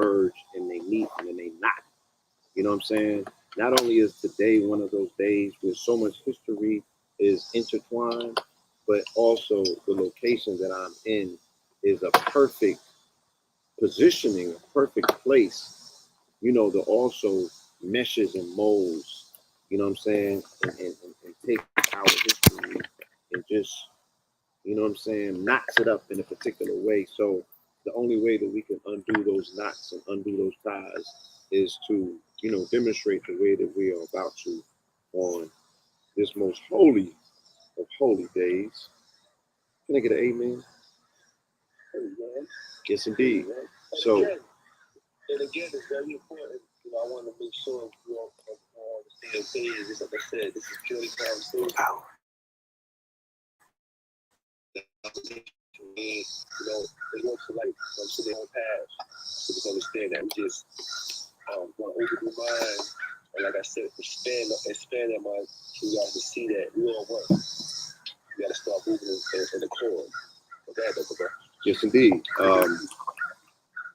converge and they meet and then they not. You know what I'm saying? Not only is today one of those days where so much history is intertwined, but also the location that I'm in is a perfect positioning, a perfect place, you know, to also meshes and molds, you know what I'm saying, and take our history and just, you know what I'm saying, knots it up in a particular way. So the only way that we can undo those knots and undo those ties is to, you know, demonstrate the way that we are about to on this most holy of holy days. Can I get an amen? Amen. Yes, indeed. Amen. So, and again, it's very important. You know, I want to make sure we're all on the same page. Just like I said, this is purely conversation. You know, they want to like to their own path. So just understand that we just want to open your mind, and like I said, expand that mind so you guys can see that we all work. You got to start moving in the core. Okay. Yes, indeed.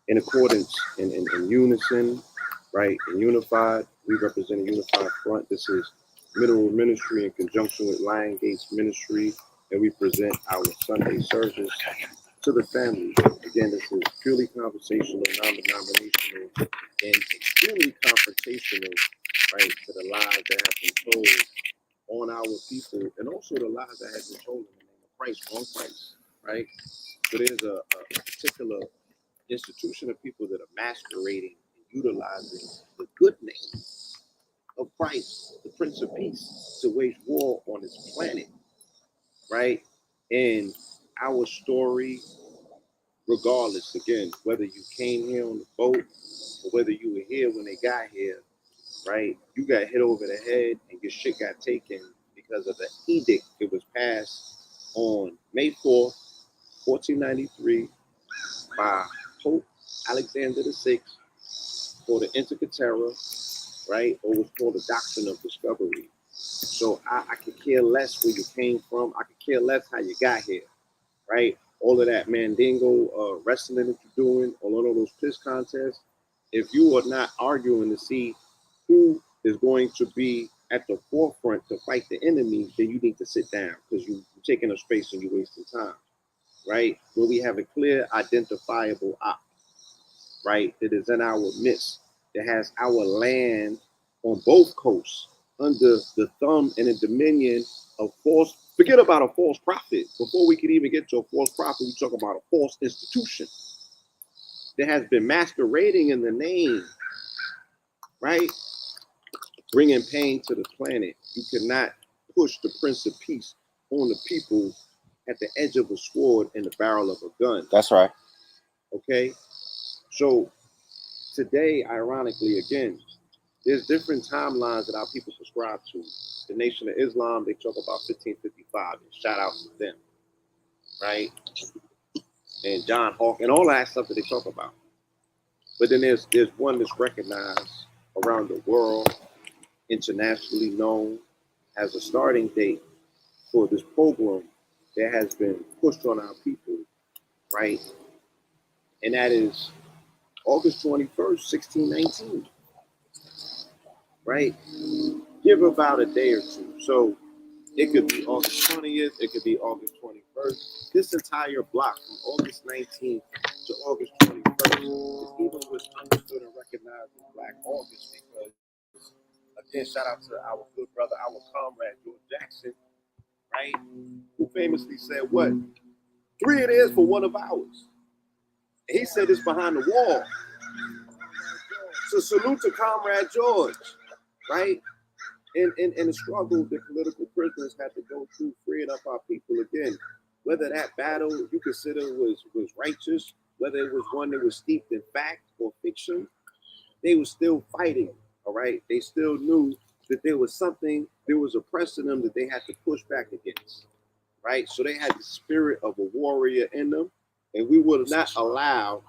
In accordance, in unison, right, and unified, we represent a unified front. This is Mineral Ministry in conjunction with Lion Gates Ministry, and we present our Sunday service to the family. Again, this is purely conversational, non-denominational, and extremely confrontational, right, to the lies that have been told on our people, and also the lies that have been told in the name of Christ, on Christ, right? So there's a particular institution of people that are masquerading and utilizing the good name of Christ, the Prince of Peace, to wage war on this planet, right? And our story, regardless, again, whether you came here on the boat or whether you were here when they got here, right? You got hit over the head and your shit got taken because of the edict that was passed on May 4th, 1493 by Pope Alexander VI for the Inter-Terra, right? Or what's called the Doctrine of Discovery. So I could care less where you came from. I could care less how you got here, right? All of that Mandingo wrestling that you're doing, all of those piss contests. If you are not arguing to see who is going to be at the forefront to fight the enemy, then you need to sit down because you're taking up space and you're wasting time, right? Where we have a clear, identifiable op, right, that is in our midst, that has our land on both coasts under the thumb and the dominion of false, forget about a false prophet. Before we could even get to a false prophet, we talk about a false institution that has been masquerading in the name, right? Bringing pain to the planet. You cannot push the Prince of Peace on the people at the edge of a sword and the barrel of a gun. That's right. Okay? So today, ironically, again, there's different timelines that our people subscribe to. The Nation of Islam, they talk about 1555, and shout out to them, right? And John Hawke, and all that stuff that they talk about. But then there's one that's recognized around the world, internationally known as a starting date for this program that has been pushed on our people, right? And that is August 21st, 1619, right? Give about a day or two. So it could be August 20th, it could be August 21st. This entire block from August 19th to August 21st is even what's understood and recognized as Black August because, again, shout out to our good brother, our comrade, George Jackson, right? Who famously said what? 3 it is for one of ours. And he said this behind the wall. So salute to Comrade George, right? In the struggle that political prisoners had to go through, freeing up our people again. Whether that battle you consider was righteous, whether it was one that was steeped in fact or fiction, they were still fighting, all right? They still knew that there was something, there was oppressing them that they had to push back against, right? So they had the spirit of a warrior in them, and we would not allow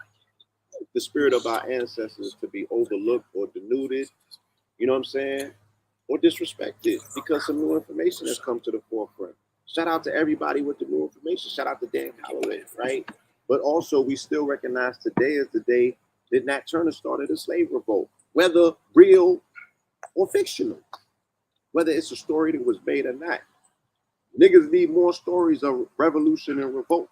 the spirit of our ancestors to be overlooked or denuded, you know what I'm saying, or disrespected because some new information has come to the forefront. Shout out to everybody with the new information. Shout out to Dan Calloway, right? But also we still recognize today is the day Did Nat Turner started a slave revolt, whether real or fictional, whether it's a story that was made or not. Niggas need more stories of revolution and revolt.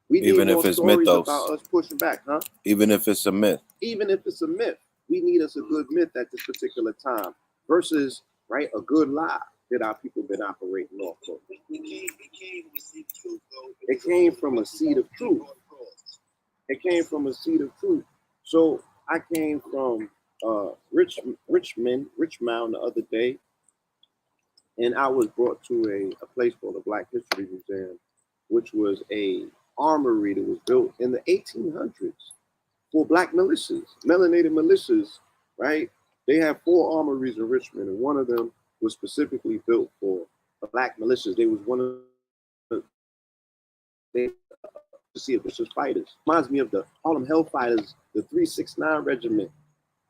We need Even more if it's stories mythos. about us pushing back, huh? Even if it's a myth. Even if it's a myth, we need us a good myth at this particular time versus, right, a good lie that our people been operating off of. It came from a seed of truth. It came from a seed of truth. So I came from Richmond the other day, and I was brought to a place called the Black History Museum, which was a armory that was built in the 1800s for Black militias, melanated militias, right? They have 4 armories in Richmond, and one of them was specifically built for Black militias. They was one of the see vicious fighters. Reminds me of the Harlem Hellfighters, the 369 Regiment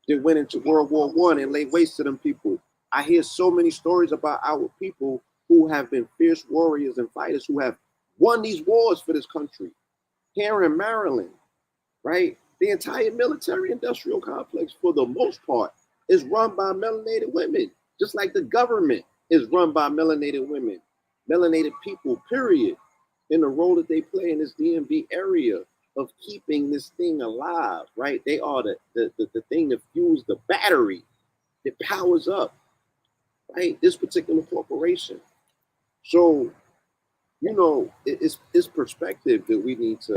that went into World War I and laid waste to them people. I hear so many stories about our people who have been fierce warriors and fighters who have won these wars for this country. Here in Maryland, right? The entire military industrial complex, for the most part, is run by melanated women, just like the government is run by melanated women, melanated people, period, in the role that they play in this DMV area of keeping this thing alive, right? They are the thing that fuels the battery that powers up, right? This particular corporation. So, you know, it's perspective that we need to,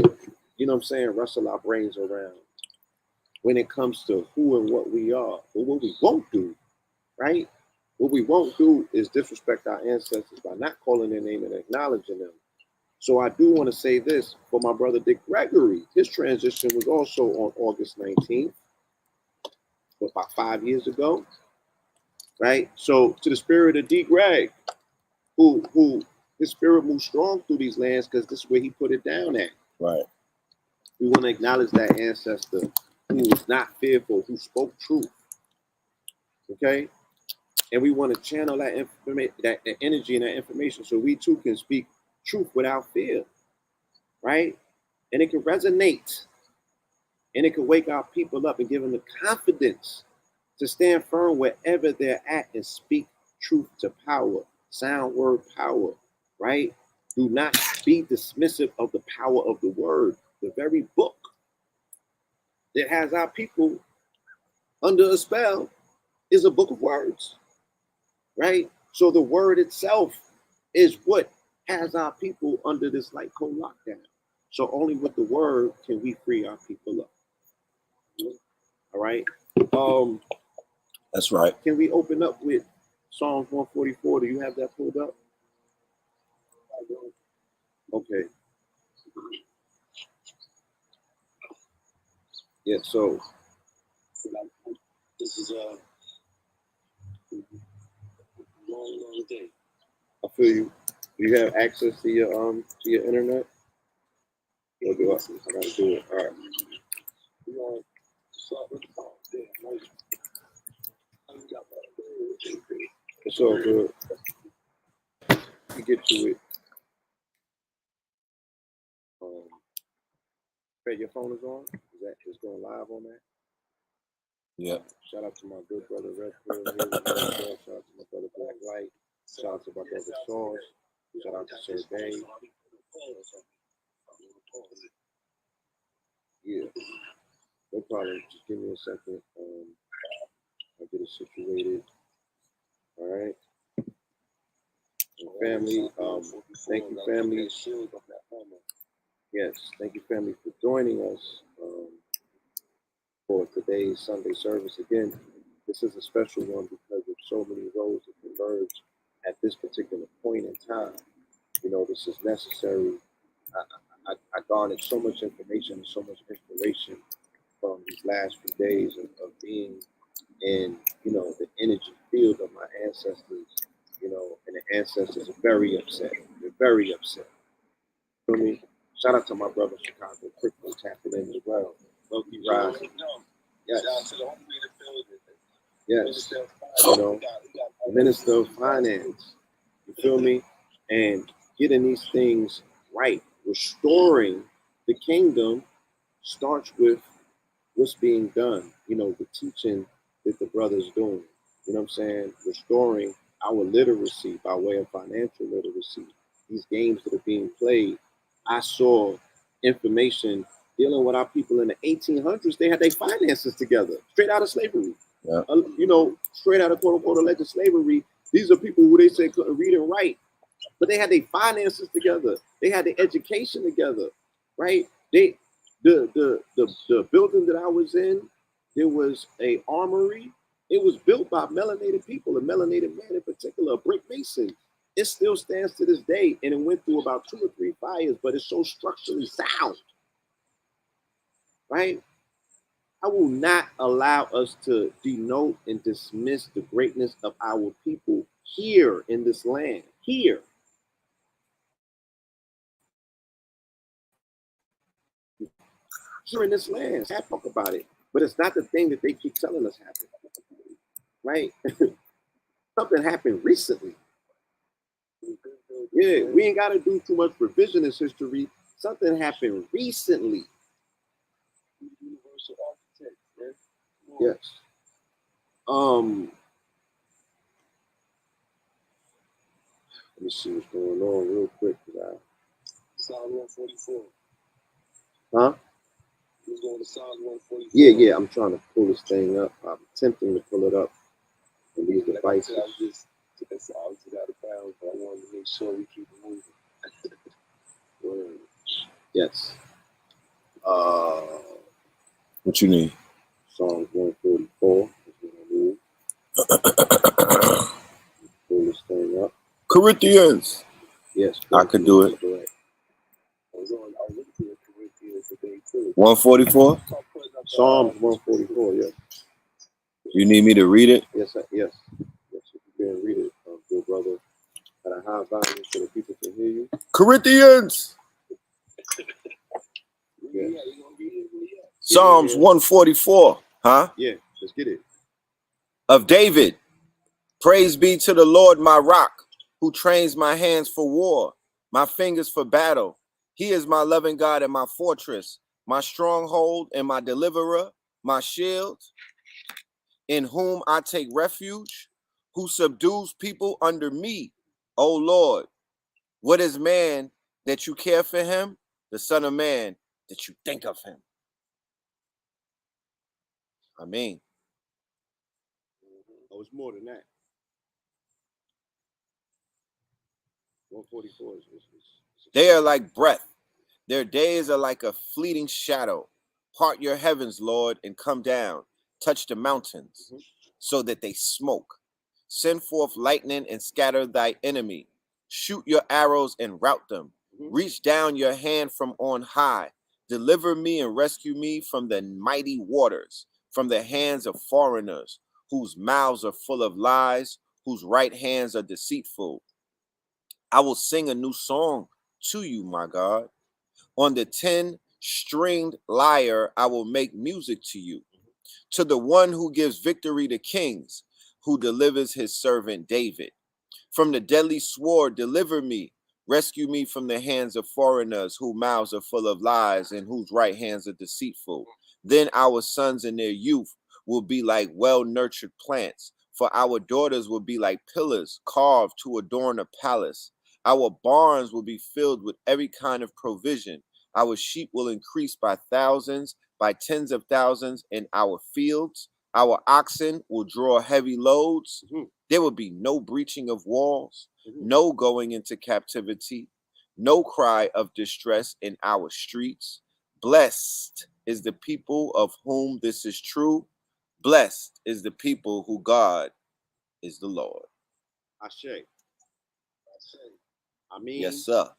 you know what I'm saying, wrestle our brains around when it comes to who and what we are. But what we won't do, right? What we won't do is disrespect our ancestors by not calling their name and acknowledging them. So I do want to say this for my brother Dick Gregory. His transition was also on August 19th, about 5 years ago, right? So to the spirit of D. Greg, who his spirit moves strong through these lands because this is where he put it down at. Right. We want to acknowledge that ancestor who was not fearful, who spoke truth. Okay? And we want to channel that information, that energy and that information so we too can speak truth without fear. Right? And it can resonate. And it can wake our people up and give them the confidence to stand firm wherever they're at and speak truth to power, sound word power, right? Do not be dismissive of the power of the word, the very book that has our people under a spell is a book of words, right? So the word itself is what has our people under this light code lockdown. So only with the word can we free our people up. All right. That's right. Can we open up with Psalms 144? Do you have that pulled up? Okay. Yeah, so This is a long day. I feel you. Do you have access to your internet? Or do I gotta do it? All right. It's all good. You get to it. Fred, your phone is on? Is going live on that? Yeah. Shout out to my good brother Red Pill here. Shout out to my brother Black Light. Shout out to my brother Sauce. Shout out to Sir Bay. Yeah. No problem. Just give me a second. I'll get it situated. All right. And family, thank you, family. Yes, thank you, family, for joining us for today's Sunday service. Again, this is a special one because of so many roads that converge at this particular point in time. You know, this is necessary. I garnered so much information, so much inspiration from these last few days of being in, you know, the energy field of my ancestors, you know, and the ancestors are very upset. They're very upset. You know what I mean? Shout out to my brother Chicago, quickly tapping in as well. Loki rising. Yes. Yes. You know, the Minister of Finance. You feel me? And getting these things right, restoring the kingdom starts with what's being done, the teaching that the brother's doing, you know what I'm saying? Restoring our literacy by way of financial literacy. These games that are being played. I saw information dealing with our people in the 1800s. They had their finances together, straight out of slavery. Yeah. Straight out of quote unquote alleged slavery. These are people who they said couldn't read and write, but they had their finances together. They had their education together, right? The building that I was in, there was a armory. It was built by melanated people, a melanated man in particular, a brick mason. It still stands to this day, and it went through about 2 or 3 fires, but it's so structurally sound, right? I will not allow us to denote and dismiss the greatness of our people here in this land, here. Here in this land, I talk about it, but it's not the thing that they keep telling us happened, right? Something happened recently. Yeah, we ain't got to do too much revisionist history. Something happened recently. Universal architect, man. Yes. Let me see what's going on real quick. Psalm 144. Huh? He's going to Psalm 144. Yeah. I'm trying to pull this thing up. I'm attempting to pull it up on these devices. I was just out of bounds, but I wanted to make sure we keep it moving. Yes. What you need? Psalms 144. Pull this thing up. Corinthians. Yes. I could do it. I was looking at Corinthians today too. 144? Psalms 144, yes. You need me to read it? Yes. Yes, you can read it, good brother. At a high volume so that people can hear you. Corinthians. Yes. Psalms 144. Huh? Yeah, let's get it. Of David. Praise be to the Lord, my rock, who trains my hands for war, my fingers for battle. He is my loving God and my fortress, my stronghold and my deliverer, my shield, in whom I take refuge, who subdues people under me. O Lord, what is man that you care for him? The Son of Man that you think of him. I mean. Oh, it's more than that. 144 is They are like breath. Their days are like a fleeting shadow. Part your heavens, Lord, and come down. Touch the mountains so that they smoke. Send forth lightning and scatter thy enemy. Shoot your arrows and rout them. Reach down your hand from on high. Deliver me and rescue me from the mighty waters, from the hands of foreigners, whose mouths are full of lies, whose right hands are deceitful. I will sing a new song to you, my God. On the 10-stringed lyre, I will make music to you. To the one who gives victory to kings, who delivers his servant David. From the deadly sword, deliver me. Rescue me from the hands of foreigners, whose mouths are full of lies and whose right hands are deceitful. Then our sons in their youth will be like well-nurtured plants, for our daughters will be like pillars carved to adorn a palace. Our barns will be filled with every kind of provision. Our sheep will increase by thousands, by tens of thousands in our fields. Our oxen will draw heavy loads. There will be no breaching of walls, no going into captivity, no cry of distress in our streets. Blessed is the people of whom this is true. Blessed is the people who God is the Lord. Ashe. I mean, yes, sir.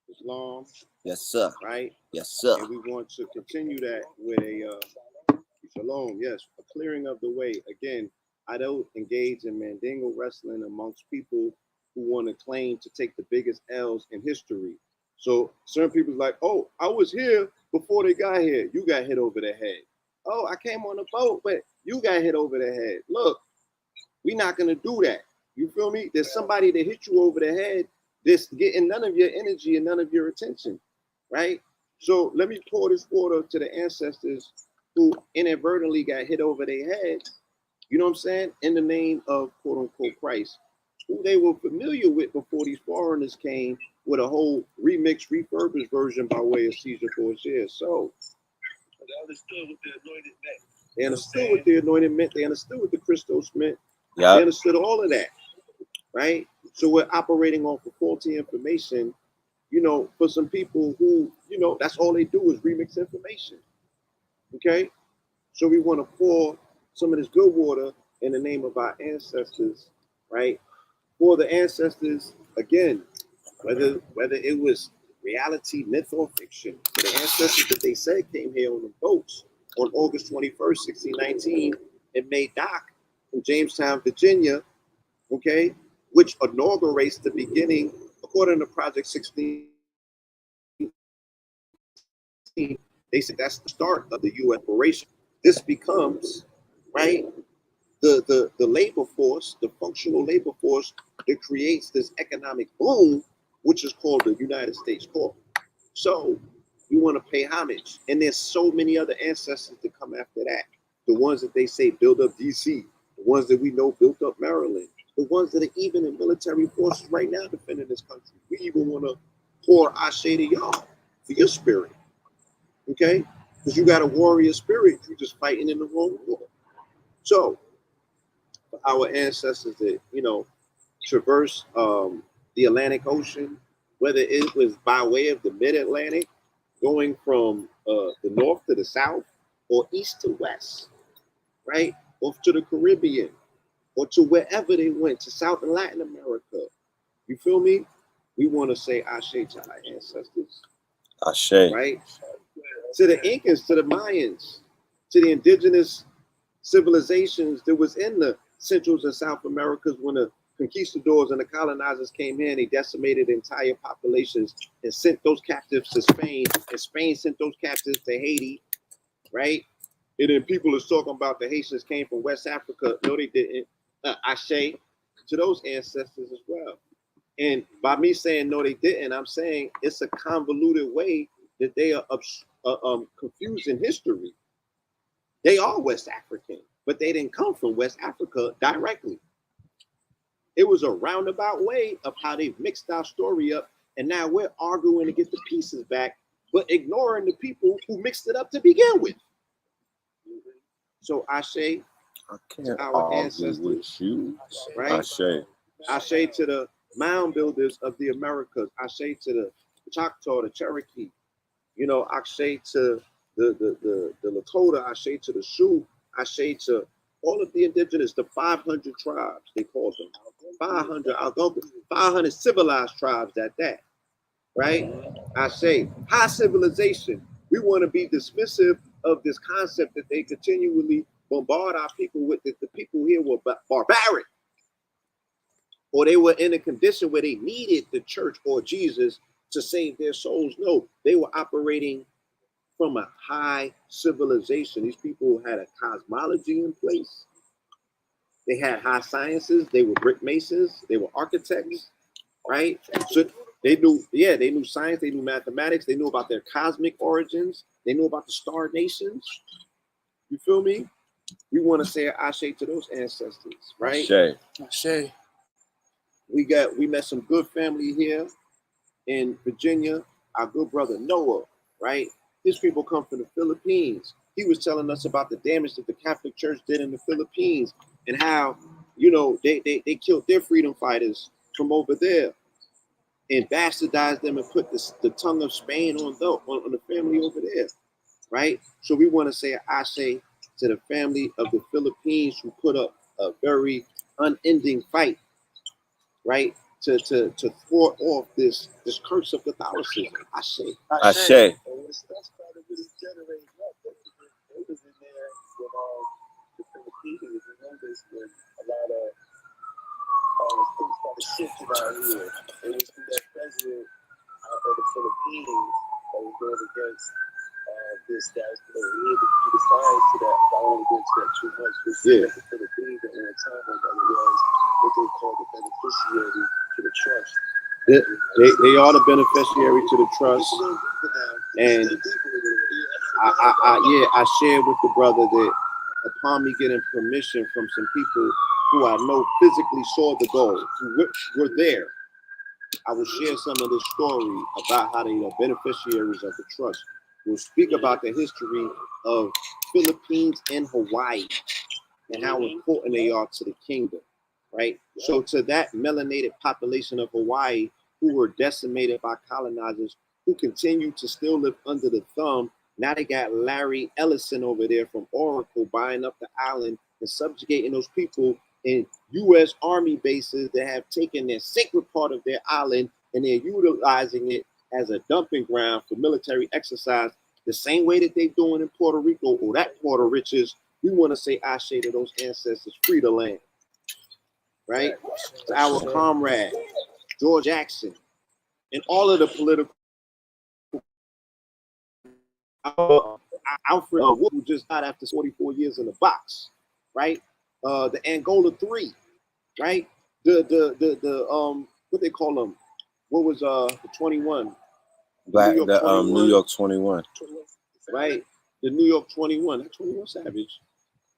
Islam. Yes, sir. Right? Yes, sir. And we want to continue that with a shalom, yes, a clearing of the way. Again, I don't engage in mandingo wrestling amongst people who want to claim to take the biggest L's in history. So certain people's like, oh, I was here before they got here. You got hit over the head. Oh, I came on the boat, but you got hit over the head. Look, we're not going to do that. You feel me? There's somebody that hit you over the head that's getting none of your energy and none of your attention, right? So let me pour this water to the ancestors who inadvertently got hit over their head, you know what I'm saying, in the name of quote unquote Christ, who they were familiar with before these foreigners came with a whole remixed, refurbished version by way of Caesar Borgia. So They understood what the anointed meant. they understood what the anointed meant. They understood what the Christos meant. They Yeah. understood all of that, right? So we're operating off of faulty information, you know, for some people who, you know, that's all they do is remix information. Okay? So we want to pour some of this good water in the name of our ancestors, right? For the ancestors, again, whether it was reality, myth, or fiction, for the ancestors that they said came here on the boats on August 21st, 1619, and made dock in Jamestown, Virginia, okay, which inaugurates the beginning, according to Project 16. They said that's the start of the U.S. operation. This becomes, right, the labor force, the functional labor force that creates this economic boom, which is called the United States Corp. So we want to pay homage. And there's so many other ancestors that come after that. The ones that they say build up DC, the ones that we know built up Maryland, the ones that are even in military forces right now defending this country. We even want to pour Ashe to y'all for your spirit. Okay? Because you got a warrior spirit, you're just fighting in the wrong war. So for our ancestors that, you know, traverse the Atlantic Ocean, whether it was by way of the mid-Atlantic, going from the north to the south, or east to west, right? Or to the Caribbean, or to wherever they went, to South and Latin America. You feel me? We want to say Ashe to our ancestors. Ashe. Right? To the Incans, to the Mayans, to the indigenous civilizations that was in the Central and South Americas when the conquistadors and the colonizers came here and they decimated entire populations and sent those captives to Spain, and Spain sent those captives to Haiti, right? And then people are talking about the Haitians came from West Africa. No, they didn't. Ashe to those ancestors as well. And by me saying no, they didn't, I'm saying it's a convoluted way that they are confusing history. They are West African, but they didn't come from West Africa directly. It was a roundabout way of how they mixed our story up, and now we're arguing to get the pieces back, but ignoring the people who mixed it up to begin with. So Ashe, I can't our argue ancestors, with you. right? Ashe. Ashe to the mound builders of the Americas. Ashe to the Choctaw, the Cherokee. You know, Ashe to the Lakota. Ashe to the Sioux. Ashe to all of the indigenous, the 500 tribes, they call them. 500 Algonquin, 500 civilized tribes at that, right? Ashe, high civilization. We want to be dismissive of this concept that they continually bombard our people with, that the people here were barbaric, or they were in a condition where they needed the church or Jesus to save their souls. No, they were operating from a high civilization. These people had a cosmology in place. They had high sciences. They were brick masons. They were architects, right? So they knew science. They knew mathematics. They knew about their cosmic origins. They knew about the star nations. You feel me? We want to say Ashe to those ancestors, right? Ashe. Ashe. We met some good family here in Virginia. Our good brother Noah, right? His people come from the Philippines. He was telling us about the damage that the Catholic Church did in the Philippines and how, you know, they killed their freedom fighters from over there and bastardized them and put the tongue of Spain on the family over there, right? So we want to say Ashe to the family of the Philippines who put up a very unending fight, right? To thwart off this curse of Catholicism. Ashe. Ashe. And when stuff started really generating up, they was in there with the Philippines. You notice when a lot of things started shifting out here. And we see that president out of the Philippines that was going against this guy's, you know, he able to do the signs to that. I only went to that too much. We see that the Philippines at one time that was what they call the beneficiary to the trust. They are the beneficiary to the trust, and I shared with the brother that upon me getting permission from some people who I know physically saw the gold, who were there, I will share some of this story about how they are beneficiaries of the trust. We'll speak about the history of Philippines and Hawaii and how important they are to the kingdom, right? So to that melanated population of Hawaii who were decimated by colonizers, who continue to still live under the thumb, now they got Larry Ellison over there from Oracle buying up the island and subjugating those people in U.S. Army bases that have taken their sacred part of their island and they're utilizing it as a dumping ground for military exercise, the same way that they're doing in Puerto Rico or that Puerto Riches. We want to say Ashe to those ancestors, free the land, right? To our comrade, George Jackson, and all of the political, Alfred Wood, who just died after 44 years in the box, right? The Angola 3, right? The what they call them? What was the 21? Black, New York 21, New York 21. right? The New York 21, that 21 Savage.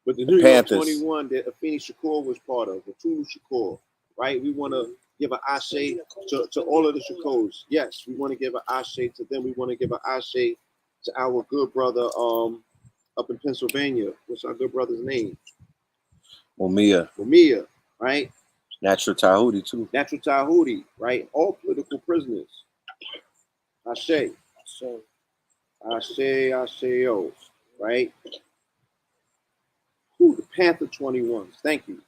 But the New Panthers. York 21 that Afeni Shakur was part of, the Tulu Shakur, right? We want to give an ashe to all of the Shakurs. Yes, we want to give an ashe to them. We want to give an ashe to our good brother up in Pennsylvania. What's our good brother's name? Mumia, right? Natural Tahuti too. Natural Tahuti, right? All political prisoners. Ashe. Ashe, right? Ooh, the Panther 21s, thank you,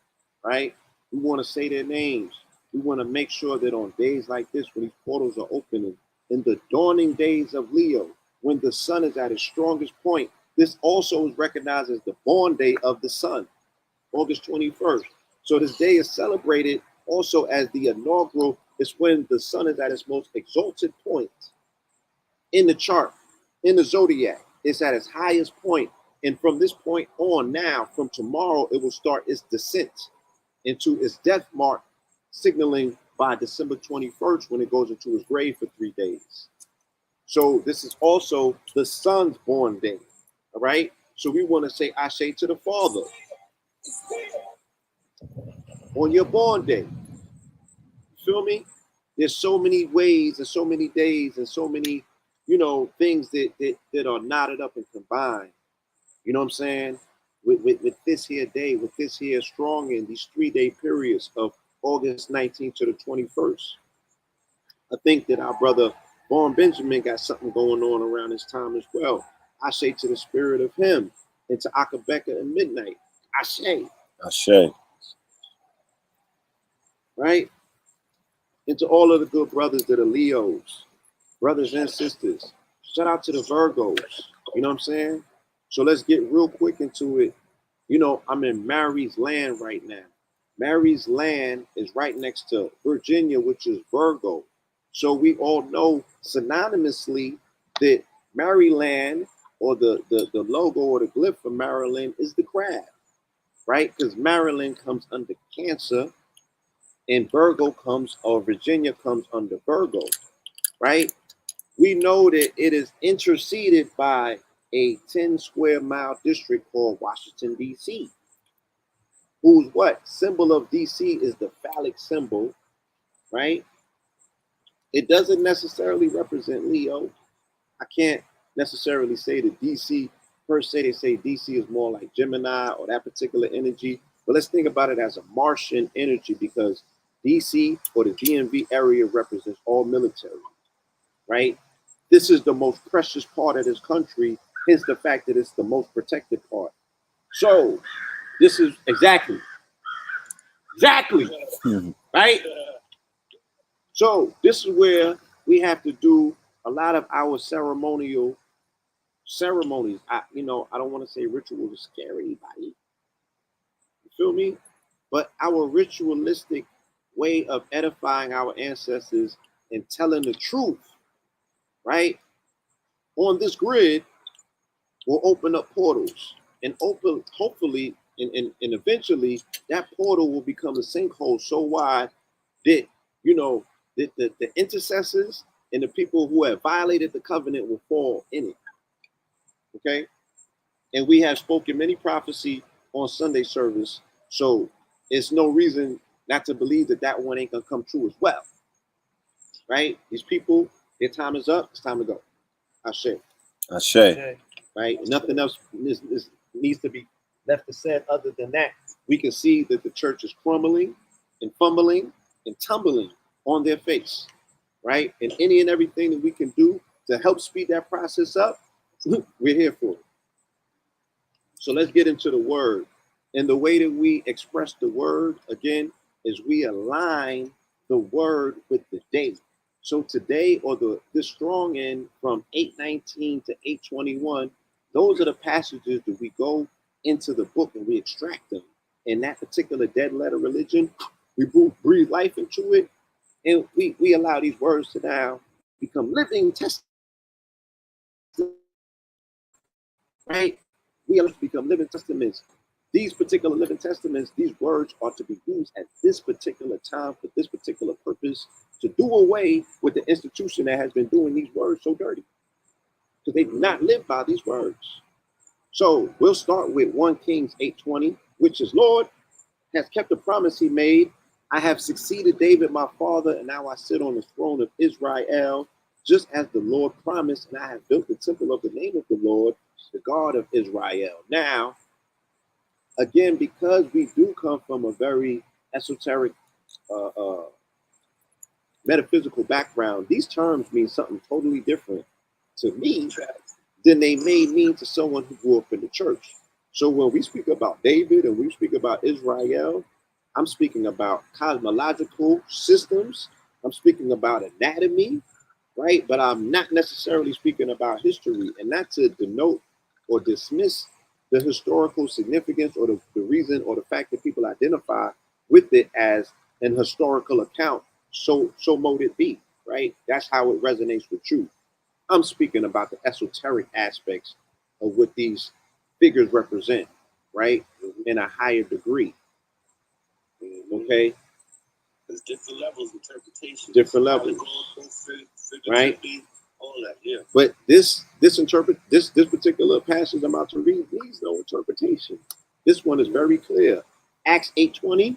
right? We want to say their names. We want to make sure that on days like this, when these portals are opening, in the dawning days of Leo, when the sun is at its strongest point, this also is recognized as the born day of the sun, August 21st. So this day is celebrated also as the inaugural. It's when the sun is at its most exalted point in the chart, in the zodiac. It's at its highest point. And from this point on now, from tomorrow, it will start its descent into its death mark, signaling by December 21st when it goes into its grave for 3 days. So this is also the sun's born day, all right? So we want to say Ashe to the Father on your born day. Feel me? There's so many ways and so many days and so many, things that are knotted up and combined. You know what I'm saying? With this here day, with this here strong in these 3-day periods of August 19th to the 21st. I think that our brother Vaughn Benjamin got something going on around this time as well. Ashe to the spirit of him and to Akabeka and Midnight. Ashe. Ashe. Right? And to all of the good brothers that are Leos, brothers and sisters. Shout out to the Virgos. You know what I'm saying? So let's get real quick into it. I'm in Mary's land right now. Mary's land is right next to Virginia, which is Virgo. So we all know synonymously that Maryland, or the logo or the glyph for Maryland, is the crab, right? Because Maryland comes under Cancer and Virgo Virginia comes under Virgo, right? We know that it is interceded by a 10 square mile district called Washington, D.C., whose symbol of D.C. is the phallic symbol, right? It doesn't necessarily represent Leo. I can't necessarily say that D.C. per se. They say D.C. is more like Gemini or that particular energy. But let's think about it as a Martian energy, because D.C. or the DMV area represents all military, right? This is the most precious part of this country, hence the fact that it's the most protected part. So this is exactly, right? So this is where we have to do a lot of our ceremonial ceremonies. I don't want to say ritual to scare anybody. You feel me? But our ritualistic way of edifying our ancestors and telling the truth, right, on this grid will open up portals and hopefully and eventually that portal will become a sinkhole so wide that the intercessors and the people who have violated the covenant will fall in it, Okay, and we have spoken many prophecy on Sunday service, so it's no reason not to believe that that one ain't gonna come true as well, right? These people, their time is up. It's time to go. I say, right? Nothing else needs to be left to said other than that. We can see that the church is crumbling and fumbling and tumbling on their face, right? And any and everything that we can do to help speed that process up, we're here for it. So let's get into the word. And the way that we express the word, again, is we align the word with the day. So today, or the strong end from 8:19 to 8:21, those are the passages that we go into the book and we extract them. In that particular dead letter religion, we breathe life into it, and we allow these words to now become living testaments, right? We allow to become living testaments. These particular living testaments, these words are to be used at this particular time for this particular purpose, to do away with the institution that has been doing these words so dirty, because they do not live by these words. So we'll start with 1 Kings 8:20, which is, Lord has kept the promise he made. I have succeeded David my father, and now I sit on the throne of Israel, just as the Lord promised, and I have built the temple of the name of the Lord, the God of Israel. Now, again, because we do come from a very esoteric, metaphysical background, these terms mean something totally different to me than they may mean to someone who grew up in the church. So when we speak about David and we speak about Israel, I'm speaking about cosmological systems. I'm speaking about anatomy, right? But I'm not necessarily speaking about history, and not to denote or dismiss the historical significance or the reason or the fact that people identify with it as an historical account. So mote it be, right? That's how it resonates with truth. I'm speaking about the esoteric aspects of what these figures represent, right? In a higher degree. Okay? There's different levels of interpretation. Different levels. Right? All that, yeah. But this particular passage I'm about to read needs no interpretation. This one is very clear. Acts 8:20.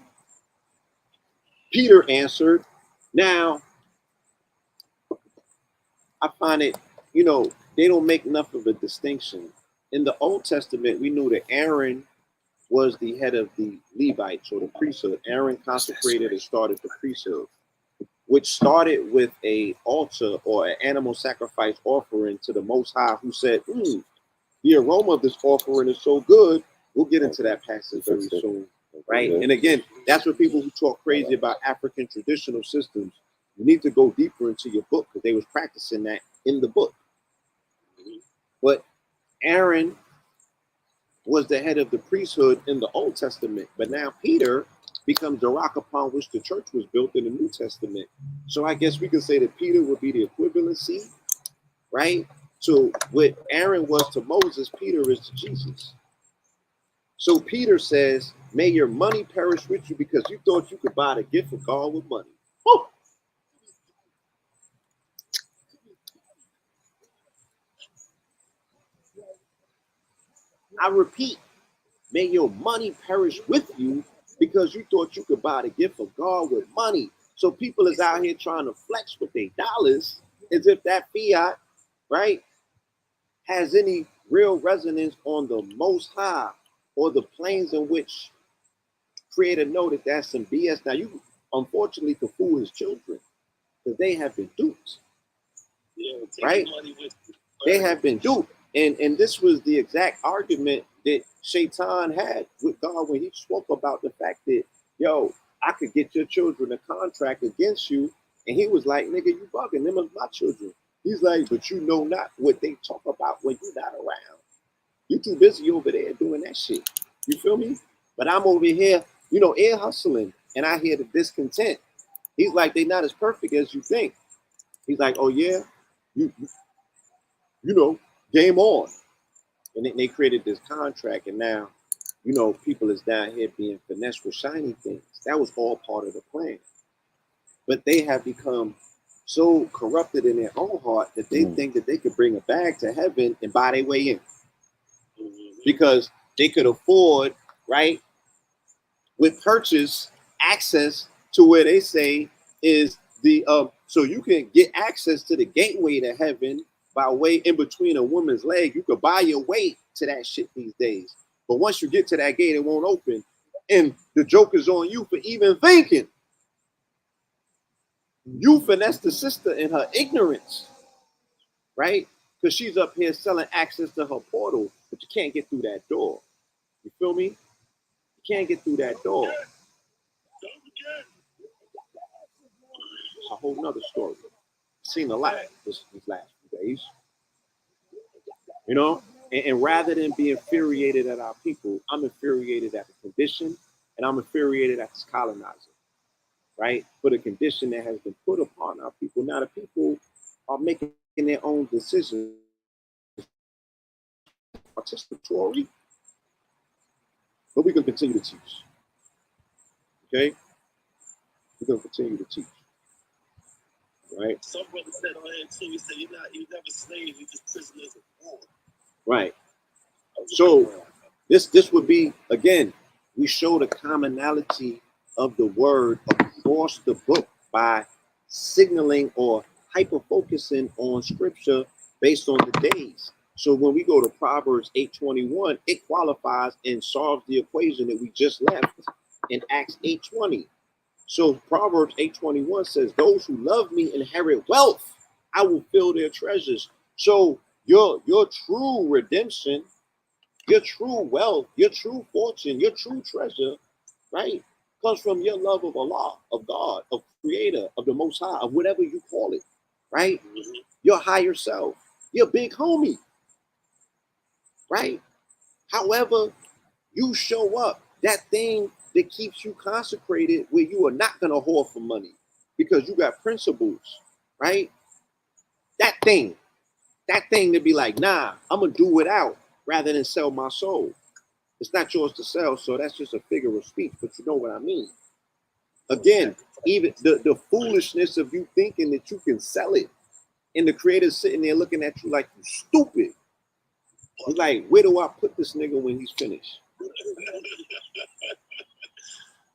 Peter answered. Now, I find it, they don't make enough of a distinction. In the Old Testament, we knew that Aaron was the head of the Levites, or the priesthood. Aaron consecrated and started the priesthood, which started with a altar or an animal sacrifice offering to the Most High, who said, the aroma of this offering is so good. We'll get into that passage very soon, right? And again, that's what people who talk crazy about African traditional systems, you need to go deeper into your book, because they was practicing that in the book. But Aaron was the head of the priesthood in the Old Testament, but now Peter becomes the rock upon which the church was built in the New Testament. So I guess we can say that Peter would be the equivalency, right? So what Aaron was to Moses, Peter is to Jesus. So Peter says, may your money perish with you, because you thought you could buy the gift of God with money. Woo! I repeat, may your money perish with you, because you thought you could buy the gift of God with money. So people is out here trying to flex with their dollars as if that fiat, right, has any real resonance on the Most High, or the planes in which Creator know that that's some BS. Now, you unfortunately can fool his children, because they have been duped, right? They have been duped. And this was the exact argument that Shaitan had with God when he spoke about the fact that, yo, I could get your children a contract against you. And he was like, nigga, you bugging, them are my children. He's like, but you know not what they talk about when you're not around. You too busy over there doing that shit. You feel me? But I'm over here, air hustling, and I hear the discontent. He's like, they not as perfect as you think. He's like, oh yeah, you game on. And they created this contract, and now, people is down here being finessed with shiny things. That was all part of the plan. But they have become so corrupted in their own heart that they think that they could bring a bag to heaven and buy their way in. because they could afford, right, with purchase access to where they say is the so you can get access to the gateway to heaven by way in between a woman's leg. You could buy your way to that shit these days. But once you get to that gate, it won't open. And the joke is on you for even thinking. You finesse the sister in her ignorance, right? Because she's up here selling access to her portal, but you can't get through that door. You feel me? You can't get through that door. It's a whole nother story. Seen a lot these last few days. You know? And rather than be infuriated at our people, I'm infuriated at the condition, and I'm infuriated at this colonizer, right? For the condition that has been put upon our people. Now the people are making their own decisions. Participatory, but we can continue to teach. Okay? We're going to continue to teach. Right? Some brothers said on here too, he said, you're never slaves, you're just prisoners of war. Right. So this would be, again, we show the commonality of the word across the book by signaling or hyper-focusing on scripture based on the days. So when we go to Proverbs 8:21, it qualifies and solves the equation that we just left in Acts 8:20. So Proverbs 8:21 says, those who love me inherit wealth. I will fill their treasures. So your true redemption, your true wealth, your true fortune, your true treasure, right, comes from your love of Allah, of God, of Creator, of the Most High, of whatever you call it, right? Your higher self, your big homie, right? However you show up, that thing that keeps you consecrated, where you are not going to whore for money because you got principles, right? That thing to be like, nah, I'm going to do without rather than sell my soul. It's not yours to sell, so that's just a figure of speech, but you know what I mean. Again, even the foolishness of you thinking that you can sell it, and the creator's sitting there looking at you like you stupid. He's like, where do I put this nigga when he's finished?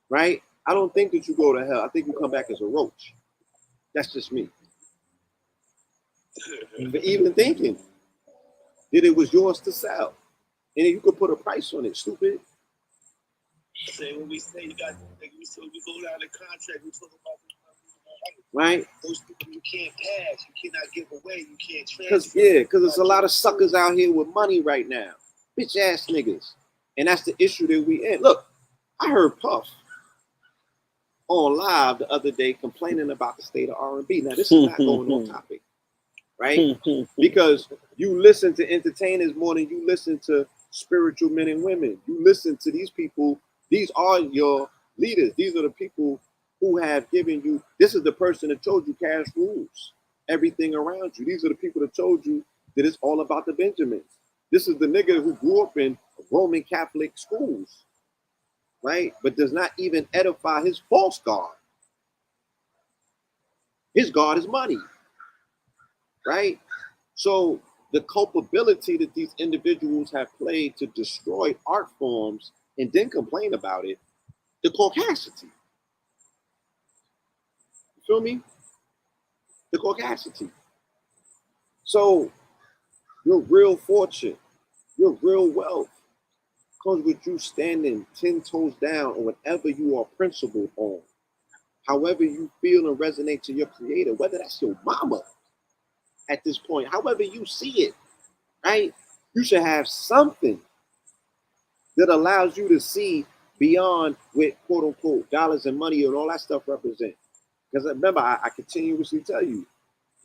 Right? I don't think that you go to hell. I think you come back as a roach. That's just me. But even thinking that it was yours to sell, and then you could put a price on it, stupid. Say when we say you got, like we go down the contract, we talk about right? Those people you can't pass, you cannot give away, you can't transfer. Because there's a lot of suckers out here with money right now, bitch ass niggas, and that's the issue that we in. Look, I heard Puff on live the other day complaining about the state of R&B. Now this is not going on topic, right? Because you listen to entertainers more than you listen to spiritual men and women. You listen to these people. These are your leaders. These are the people who have given you. This is the person that told you cash rules everything around you. These are the people that told you that it's all about the Benjamins. This is the nigga who grew up in Roman Catholic schools, right? But does not even edify his false God. His God is money, right? So the culpability that these individuals have played to destroy art forms and then complain about it, the caucasity. You feel me? The caucasity. So your real fortune, your real wealth comes with you standing 10 toes down on whatever you are principled on. However you feel and resonate to your creator, whether that's your mama at this point, however you see it, right? You should have something that allows you to see beyond what quote unquote dollars and money and all that stuff represent. Because remember, I continuously tell you,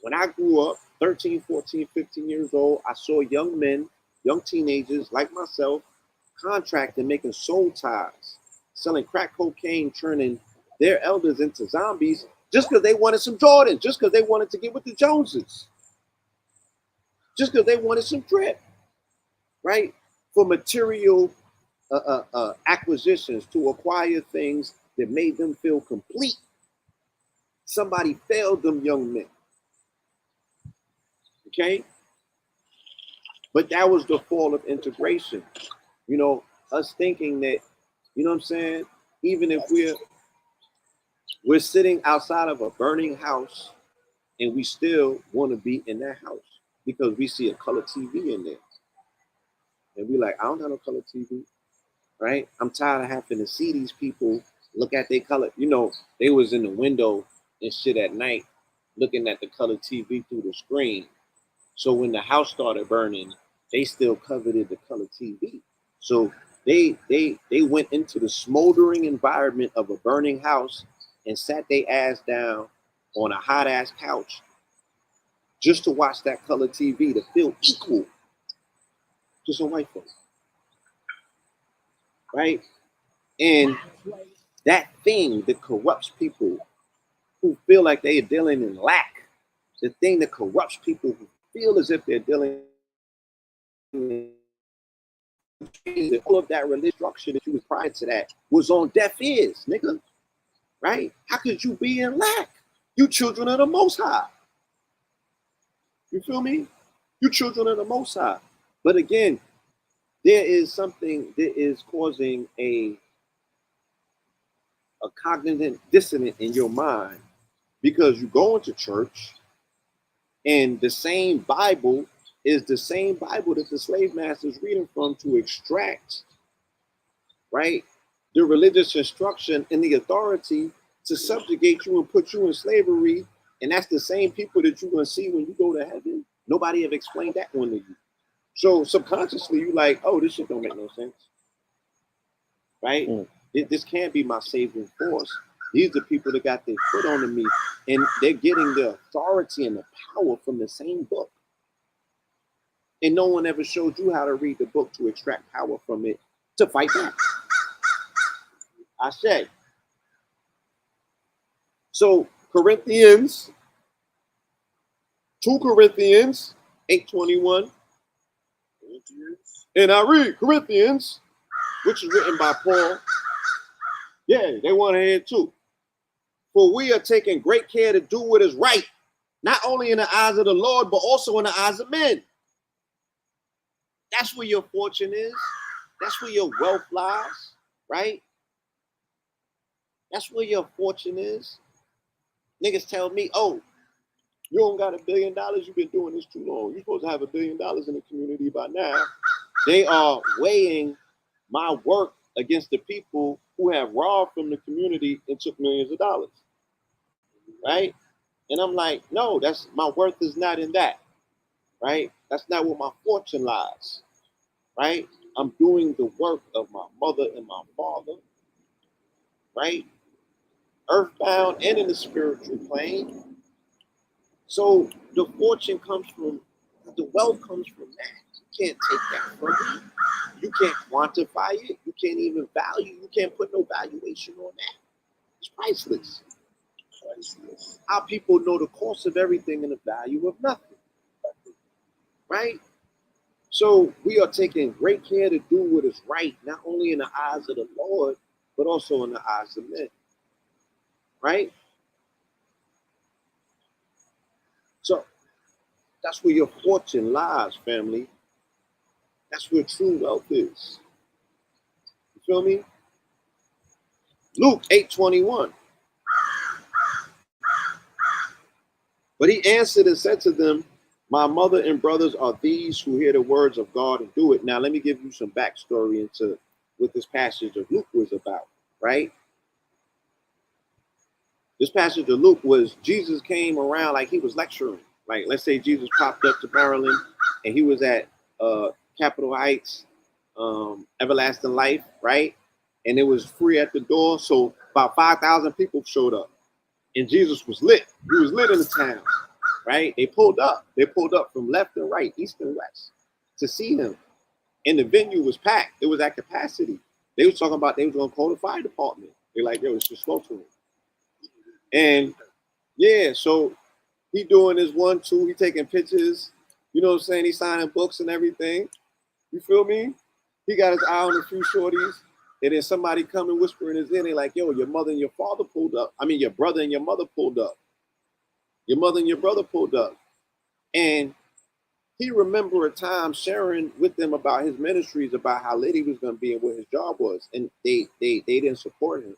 when I grew up, 13, 14, 15 years old, I saw young men, young teenagers like myself, contracting, making soul ties, selling crack cocaine, turning their elders into zombies just because they wanted some Jordans, just because they wanted to get with the Joneses, just because they wanted some drip, right? For material acquisitions, to acquire things that made them feel complete. Somebody failed them young men. Okay? But that was the fall of integration. You know, us thinking that, you know what I'm saying? Even if we're sitting outside of a burning house and we still want to be in that house because we see a color TV in there. And we like, I don't have no color TV, right? I'm tired of having to see these people look at their color. You know, they was in the window and shit at night looking at the color TV through the screen. So when the house started burning, they still coveted the color TV. So they went into the smoldering environment of a burning house and sat their ass down on a hot ass couch just to watch that color TV to feel equal to some white folks, right? And that thing that corrupts people who feel like they are dealing in lack, the thing that corrupts people who feel as if they're dealing in all of that religious structure that you was prior to that was on deaf ears, nigga. Right? How could you be in lack? You children of the Most High. You feel me? You children of the Most High. But again, there is something that is causing a cognitive dissonance in your mind because you go into church and the same Bible is the same Bible that the slave master is reading from to extract, right, the religious instruction and the authority to subjugate you and put you in slavery. And that's the same people that you're going to see when you go to heaven. Nobody have explained that one to you. So subconsciously, you like, oh, this shit don't make no sense, right? This can't be my saving force. These are the people that got their foot on me, and they're getting the authority and the power from the same book. And no one ever showed you how to read the book to extract power from it to fight back. I say. So Corinthians, 2 Corinthians 8:21. And I read Corinthians, which is written by Paul. Yeah, they want to hear it too. For we are taking great care to do what is right, not only in the eyes of the Lord, but also in the eyes of men. That's where your fortune is. That's where your wealth lies, right? That's where your fortune is. Niggas tell me, oh, you don't got $1 billion. You've been doing this too long. You're supposed to have $1 billion in the community by now. They are weighing my work against the people who have robbed from the community and took millions of dollars, right? And I'm like, no, that's my worth is not in that, right? That's not where my fortune lies, right? I'm doing the work of my mother and my father, right? Earthbound and in the spiritual plane. So the fortune comes from, the wealth comes from that. You can't take that from me. You can't quantify it. You can't even value. You can't put no valuation on that. It's priceless. Priceless. Our people know the cost of everything and the value of nothing. Right? So we are taking great care to do what is right, not only in the eyes of the Lord, but also in the eyes of men. Right? So that's where your fortune lies, family. That's where true wealth is. You feel me? Luke 8:21. But he answered and said to them, my mother and brothers are these who hear the words of God and do it. Now, let me give you some backstory into what this passage of Luke was about, right? This passage of Luke was Jesus came around like he was lecturing. Like, let's say Jesus popped up to Maryland and he was at Capitol Heights, Everlasting Life, right? And it was free at the door. So about 5,000 people showed up. And Jesus was lit. He was lit in the town, right? They pulled up. They pulled up from left and right, east and west to see him. And the venue was packed. It was at capacity. They was talking about they was going to call the fire department. They're like, yo, it's just slow to him. And yeah, so he doing his 1-2. He taking pictures. You know what I'm saying? He signing books and everything. You feel me? He got his eye on a few shorties. And then somebody come and whisper in his ear. They're like, yo, your mother and your father pulled up. I mean, your brother and your mother pulled up. Your mother and your brother pulled up. And he remembered a time sharing with them about his ministries, about how lit he was going to be and what his job was, and they didn't support him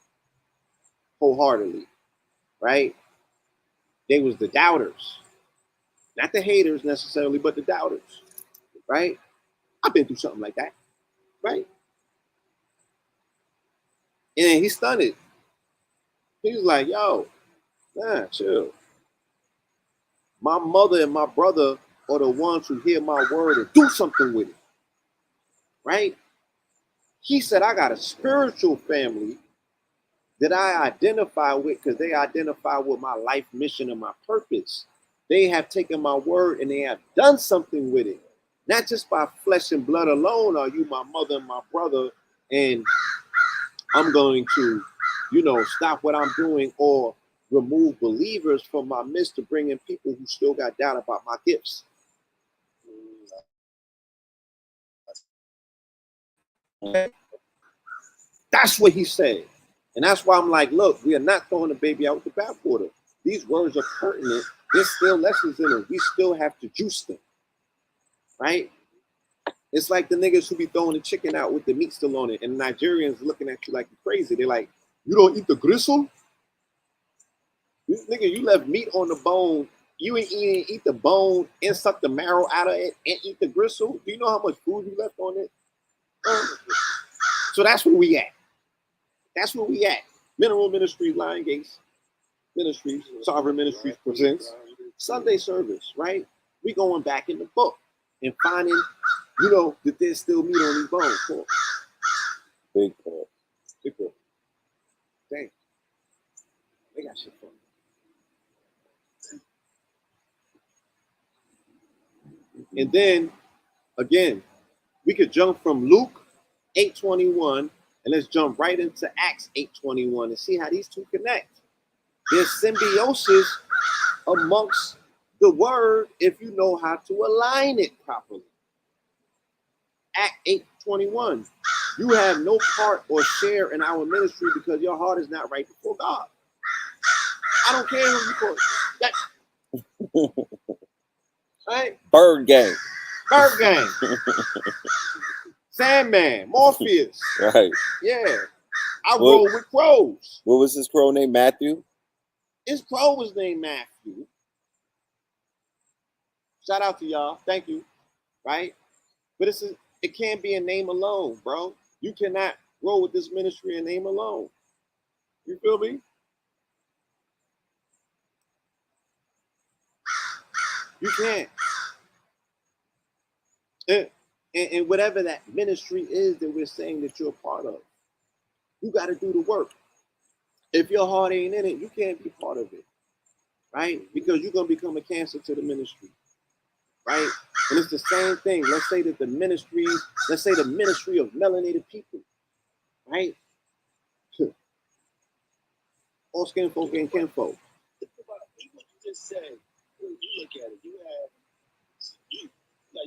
wholeheartedly, right? They was the doubters, not the haters necessarily, but the doubters, right? I've been through something like that, right? And he stunned it. He was like, yo, nah, chill. My mother and my brother are the ones who hear my word and do something with it, right? He said, I got a spiritual family that I identify with because they identify with my life mission and my purpose. They have taken my word and they have done something with it. Not just by flesh and blood alone are you my mother and my brother, and I'm going to, stop what I'm doing or remove believers from my midst to bring in people who still got doubt about my gifts. That's what he said. And that's why I'm like, look, we are not throwing the baby out with the bathwater. These words are pertinent. There's still lessons in them. We still have to juice them, right? It's like the niggas who be throwing the chicken out with the meat still on it, and the Nigerians looking at you like you're crazy. They're like, you don't eat the gristle? Nigga, you left meat on the bone. You ain't eat the bone and suck the marrow out of it and eat the gristle. Do you know how much food you left on it? So that's where we at. That's where we at. Mineral Ministries, Lion Gates Ministries, Sovereign Ministries presents Sunday service, right? We going back in the book and finding, that there's still meat on these bones. Cool. Big point. Big point. Dang. They got shit for me. And then, again, we could jump from Luke 8:21 and let's jump right into Acts 8:21 and see how these two connect. There's symbiosis amongst the word if you know how to align it properly. Act 8:21. You have no part or share in our ministry because your heart is not right before God. I don't care who you call it. Right? Bird gang. Bird gang. Sandman. Morpheus. Right. Yeah. I roll with crows. What was his crow name? Matthew? His crow was named Matthew. Shout out to y'all. Thank you. Right? But it can't be a name alone, bro. You cannot roll with this ministry and name alone. You feel me? You can't. And whatever that ministry is that we're saying that you're a part of, you got to do the work. If your heart ain't in it, you can't be part of it, right? Because you're going to become a cancer to the ministry, right? And it's the same thing. Let's say that the ministry of melanated people, right? All skin folk and kinfolk. Think about what you just said. When you look at it,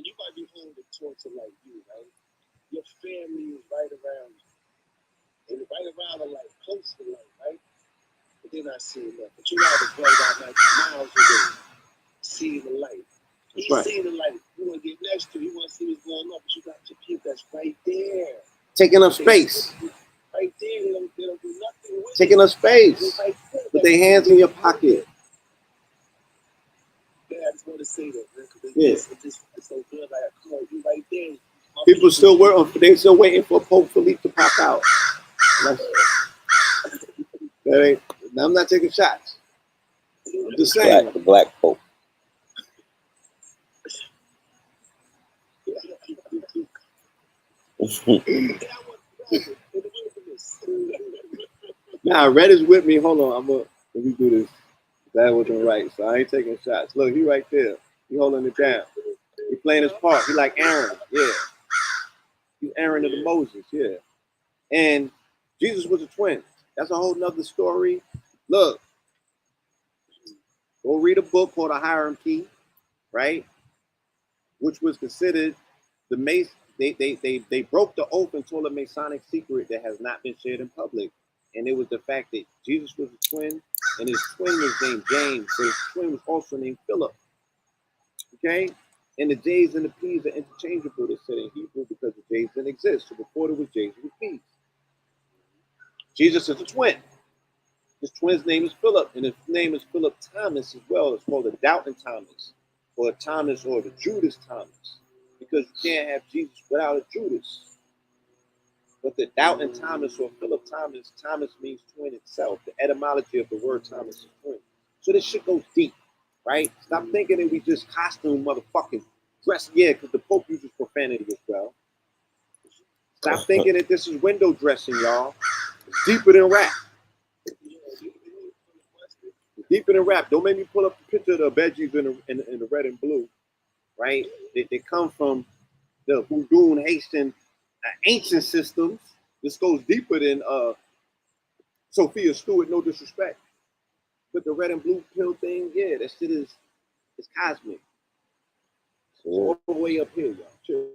you might be holding the torch of like you, right? Your family is right around you. And right around are like close to light, right? But they're not seeing that. But you have to play out like miles away, seeing the light. He's right. Seeing the light. You want to get next to it, you want to see what's going on, but you got your people that's right there. Taking up space. Right there, they don't do nothing with Taking up space. right with their hands in your pocket. Yeah, I just want to say that, man, because it's so good. Like, come on, you right there. People they're still waiting for Pope Philippe to pop out. I'm not taking shots. I'm just saying. The Black Pope. Nah, Red is with me. Hold on, let me do this. That wasn't right, so I ain't taking shots. Look, he right there. He holding it down. He playing his part. He like Aaron, yeah. He's Aaron of the Moses, yeah. And Jesus was a twin. That's a whole nother story. Look, go read a book called A Hierarchy, right? Which was considered the Mason. They broke the oath and told a Masonic secret that has not been shared in public. And it was the fact that Jesus was a twin, and his twin was named James, but his twin was also named Philip. Okay? And the J's and the P's are interchangeable, they said in Hebrew, because the J's didn't exist. So before there was J's, there was P's. Jesus is a twin. His twin's name is Philip, and his name is Philip Thomas as well. It's called the Doubting Thomas, or Thomas, or the Judas Thomas, because you can't have Jesus without a Judas. But the Doubting Thomas, or Philip Thomas, Thomas means twin itself. The etymology of the word Thomas is twin. So this shit goes deep, right? Stop thinking that we just costume motherfucking dress. Yeah, because the Pope uses profanity as well. Stop thinking that this is window dressing, y'all. It's deeper than rap. Deeper than rap. Don't make me pull up the picture of the veggies in the red and blue, right? They come from the Voodoo and Haitian ancient systems. This goes deeper than Sophia Stewart, no disrespect. But the red and blue pill thing, yeah, that shit is cosmic. So all the way up here, y'all. Chill.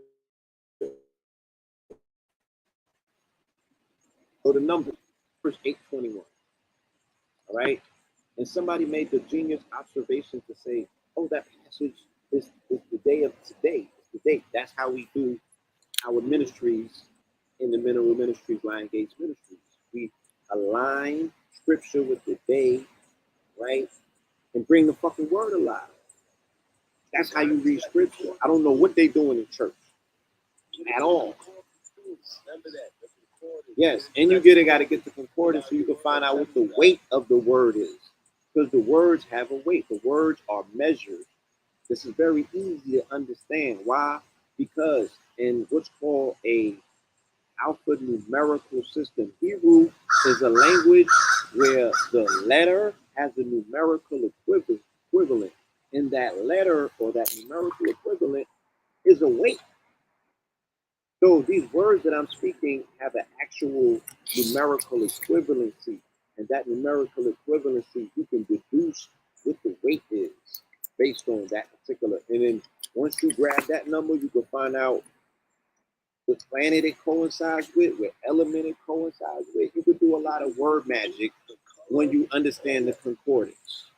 So the numbers, verse 821. All right? And somebody made the genius observation to say, oh, that passage is the day of today. It's the date. That's how we do our ministries in the Mineral Ministries, Lion Gates Ministries. We align scripture with the day, right? And bring the fucking word alive. That's how you read scripture. I don't know what they doing in church at all. Yes, and you got to get the concordance so you can find out what the weight of the word is. Because the words have a weight. The words are measured. This is very easy to understand. Why? Because in what's called a alphanumerical system, Hebrew is a language where the letter has a numerical equivalent. And that letter, or that numerical equivalent, is a weight. So these words that I'm speaking have an actual numerical equivalency. And that numerical equivalency, you can deduce what the weight is based on that particular. And then once you grab that number, you can find out what planet it coincides with, what element it coincides with. You can do a lot of word magic when you understand the concordance.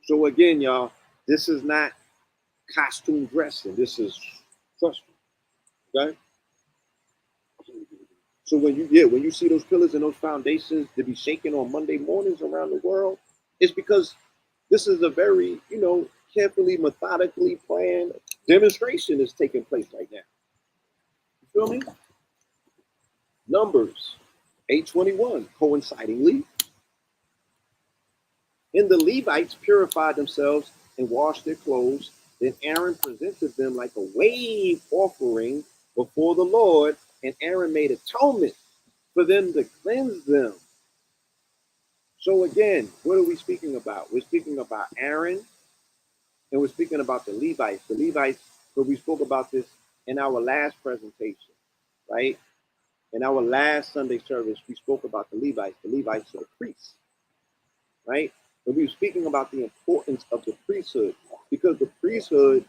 So again, y'all, this is not costume dressing. This is trust me. Okay? So when you see those pillars and those foundations to be shaken on Monday mornings around the world, it's because this is a very, carefully, methodically planned demonstration that's taking place right now. You feel me? Numbers 8:21, coincidingly. And the Levites purified themselves and washed their clothes. Then Aaron presented them like a wave offering before the Lord, and Aaron made atonement for them to cleanse them. So again, what are we speaking about? We're speaking about Aaron, and we're speaking about the Levites. The Levites, so we spoke about this in our last presentation, right? In our last Sunday service, we spoke about the Levites. The Levites are the priests, right? And we were speaking about the importance of the priesthood, because the priesthood,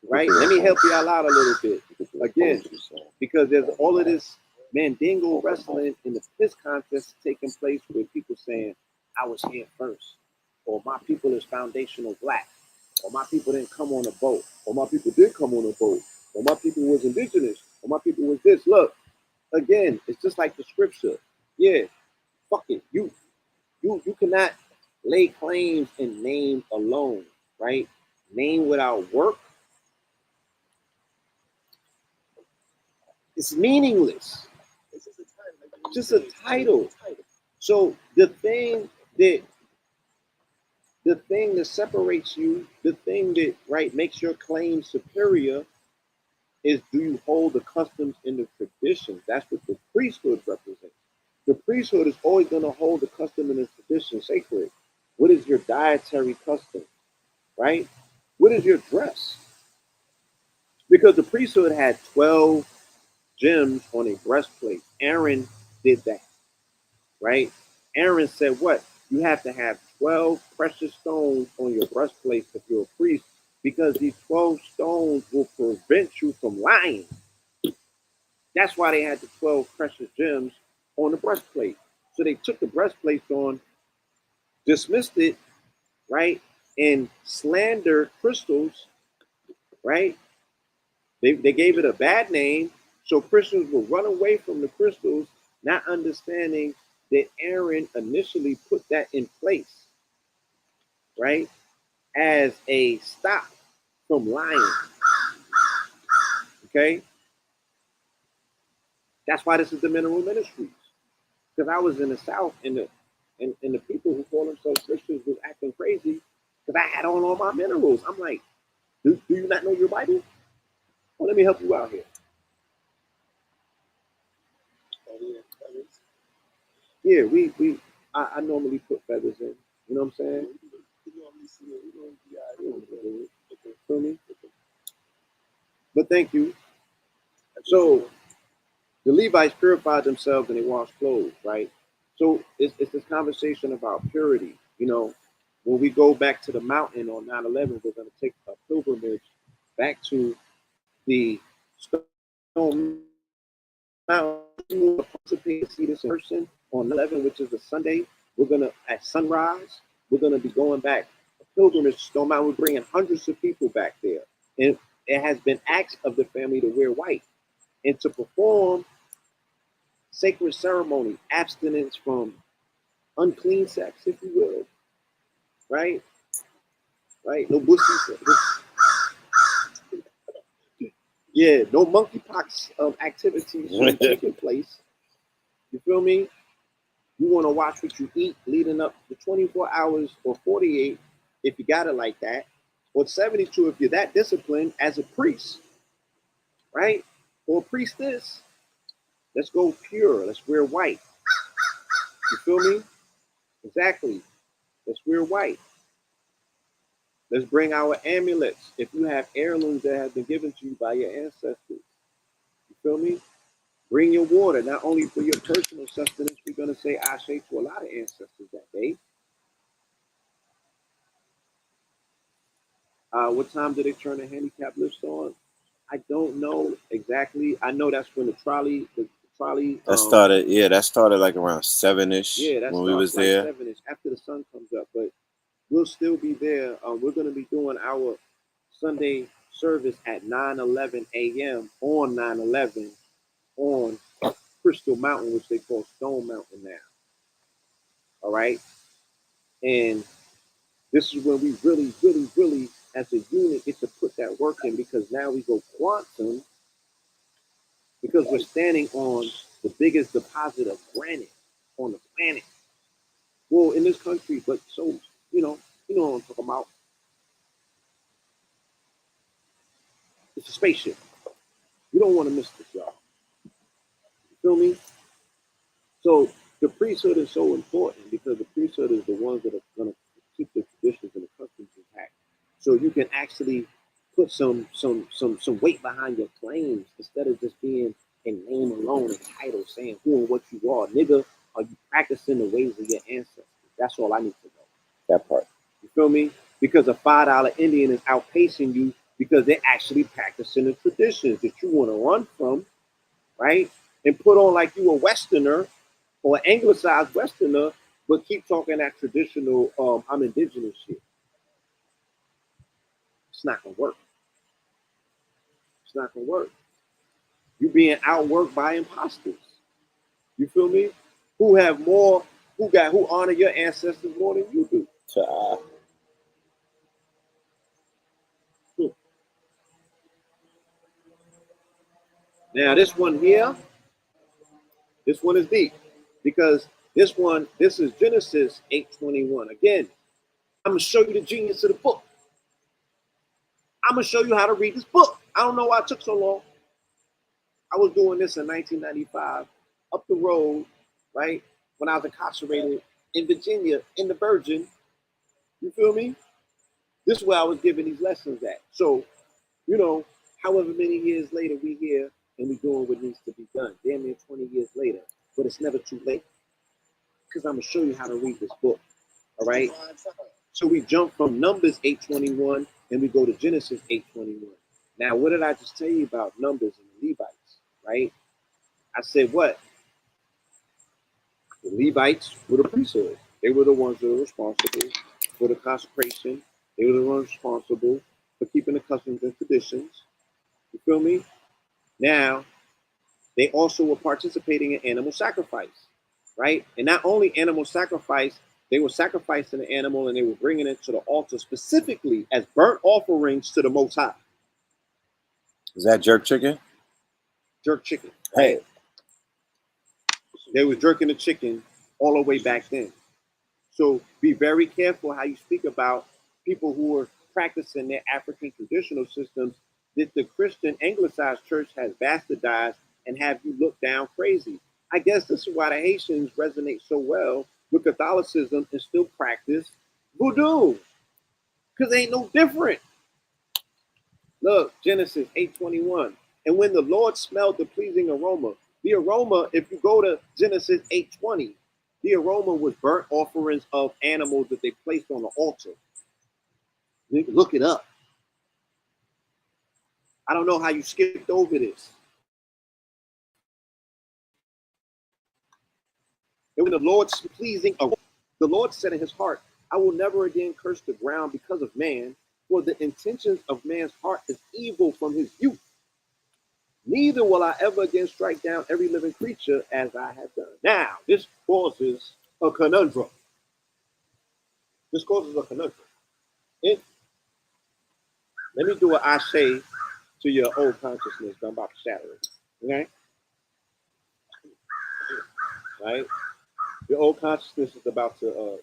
right? Let me help y'all out a little bit. Again, because there's all of this Mandingo wrestling in the piss contest taking place with people saying, I was here first, or my people is foundational black, or my people didn't come on a boat, or my people did come on a boat, or my people was indigenous, or my people was this. Look, again, it's just like the scripture. Yeah, fuck it. You cannot lay claims in name alone, right? Name without work, it's meaningless. Just a title. So the thing that separates you, the thing that makes your claim superior, is do you hold the customs and the traditions? That's what the priesthood represents. The priesthood is always going to hold the custom and the tradition sacred. What is your dietary custom, right? What is your dress? Because the priesthood had 12 gems on a breastplate. Aaron did that, right? Aaron said what? You have to have 12 precious stones on your breastplate if you're a priest, because these 12 stones will prevent you from lying. That's why they had the 12 precious gems on the breastplate. So they took the breastplate on, dismissed it, right, and slandered crystals, right? They gave it a bad name, so Christians will run away from the crystals, not understanding that Aaron initially put that in place, right, as a stop from lying. Okay, that's why this is the mineral ministries. Because I was in the South, and the people who call themselves Christians was acting crazy because I had on all my minerals. I'm like, do you not know your Bible? Well, let me help you out here. Oh, yeah, that is. Yeah, I normally put feathers in. You know what I'm saying? You normally see it. You know, yeah, Feel me? But thank you. So the Levites purified themselves and they washed clothes, right? So it's this conversation about purity. You know, when we go back to the mountain on 9/11, we're going to take a pilgrimage back to the Stone Mountain to participate, see this in person on 11, which is a Sunday. We're going to, at sunrise, we're going to be going back a pilgrimage to Stone Mountain. We're bringing hundreds of people back there. And it has been asked of the family to wear white and to perform sacred ceremony, abstinence from unclean sex, if you will, right? Right? No bussy sex. Yeah, no monkeypox activities taking place. You feel me? You want to watch what you eat leading up to 24 hours or 48 if you got it like that, or 72 if you're that disciplined as a priest, right? Or priestess. Let's go pure. Let's wear white. You feel me? Exactly. Let's wear white. Let's bring our amulets. If you have heirlooms that have been given to you by your ancestors, you feel me? Bring your water, not only for your personal sustenance. We're going to say ashe to a lot of ancestors that day. What time do they turn the handicap lifts on? I don't know exactly. I know that's when the trolley. That started, yeah, that started like around 7-ish. Yeah, that when we was starts like there. 7-ish after the sun comes up. But we'll still be there. We're going to be doing our Sunday service at 9:11 a.m. on 9/11 on Crystal Mountain, which they call Stone Mountain now. All right, and this is when we really, really, really, as a unit, get to put that work in, because now we go quantum, because we're standing on the biggest deposit of granite on the planet. Well, in this country, but so you know what I'm talking about. It's a spaceship. You don't want to miss this, y'all. You feel me? So the priesthood is so important, because the priesthood is the ones that are going to keep the traditions and the customs intact. So you can actually put some weight behind your claims, instead of just being in name alone and title, saying who and what you are. Nigga, are you practicing the ways of your ancestors? That's all I need to know. That part. You feel me? Because a $5 Indian is outpacing you because they're actually practicing the traditions that you want to run from, right? And put on like you a Westerner or anglicized Westerner, but keep talking that traditional, I'm indigenous shit. It's not gonna work. It's not gonna work. You're being outworked by imposters. You feel me? Who have more? Who honor your ancestors more than you do? Now this one here, this one is deep, because this is Genesis 8:21. Again, I'm gonna show you the genius of the book. I'm gonna show you how to read this book. I don't know why it took so long. I was doing this in 1995, up the road, right? When I was incarcerated in Virginia, in the Virgin. You feel me? This is where I was giving these lessons at. So, however many years later we here and we doing what needs to be done. Damn near 20 years later, but it's never too late, because I'm gonna show you how to read this book. All right. So we jump from Numbers 8:21 and we go to Genesis 8:21. Now, what did I just tell you about Numbers and the Levites? Right? I said what? The Levites were the priesthood. They were the ones that were responsible for the consecration. They were the ones responsible for keeping the customs and traditions. You feel me? Now, they also were participating in animal sacrifice, right? And not only animal sacrifice, they were sacrificing the animal and they were bringing it to the altar specifically as burnt offerings to the Most High. Is that jerk chicken? Jerk chicken. Right? They were jerking the chicken all the way back then. So be very careful how you speak about people who are practicing their African traditional systems that the Christian Anglicized church has bastardized and have you look down crazy. I guess this is why the Haitians resonate so well with Catholicism and still practice voodoo, because they ain't no different. Look, Genesis 8:21. And when the Lord smelled the pleasing aroma, the aroma, if you go to Genesis 8:20, the aroma was burnt offerings of animals that they placed on the altar. You can look it up. I don't know how you skipped over this. And when the Lord's pleasing aroma, the Lord said in his heart, I will never again curse the ground because of man, for the intentions of man's heart is evil from his youth. Neither will I ever again strike down every living creature as I have done. Now, this causes a conundrum. This causes a conundrum. Let me do what I say to your old consciousness. I'm about to shatter it. Okay? Right? Your old consciousness is about to,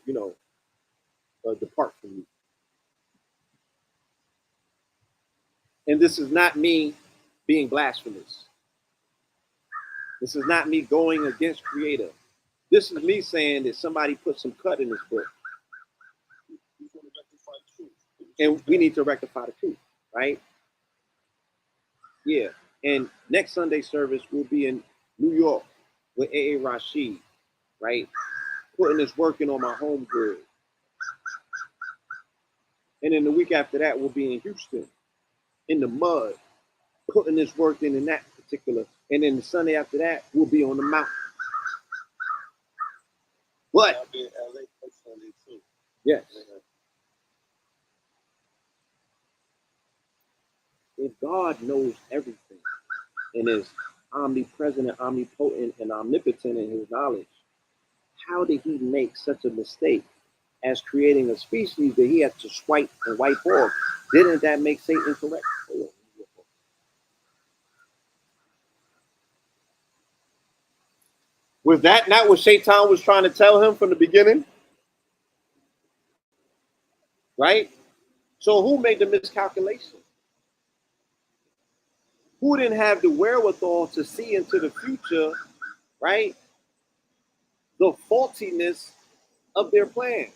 depart from you. And this is not me being blasphemous. This is not me going against Creator. This is me saying that somebody put some cut in this book. And we need to rectify the truth, right? Yeah. And next Sunday service will be in New York with A.A. Rashid, right? Putting this working on my home grid. And then the week after that, we'll be in Houston, in the mud, putting this work in that particular. And then the Sunday after that, we'll be on the mountain. What? I'll be in LA next Sunday too. Yes. If God knows everything and is omnipresent and omnipotent and omnipotent in his knowledge, how did he make such a mistake as creating a species that he had to swipe and wipe off? Didn't that make Satan correct? Was that not what Satan was trying to tell him from the beginning? Right? So who made the miscalculation? Who didn't have the wherewithal to see into the future, right? The faultiness of their plans.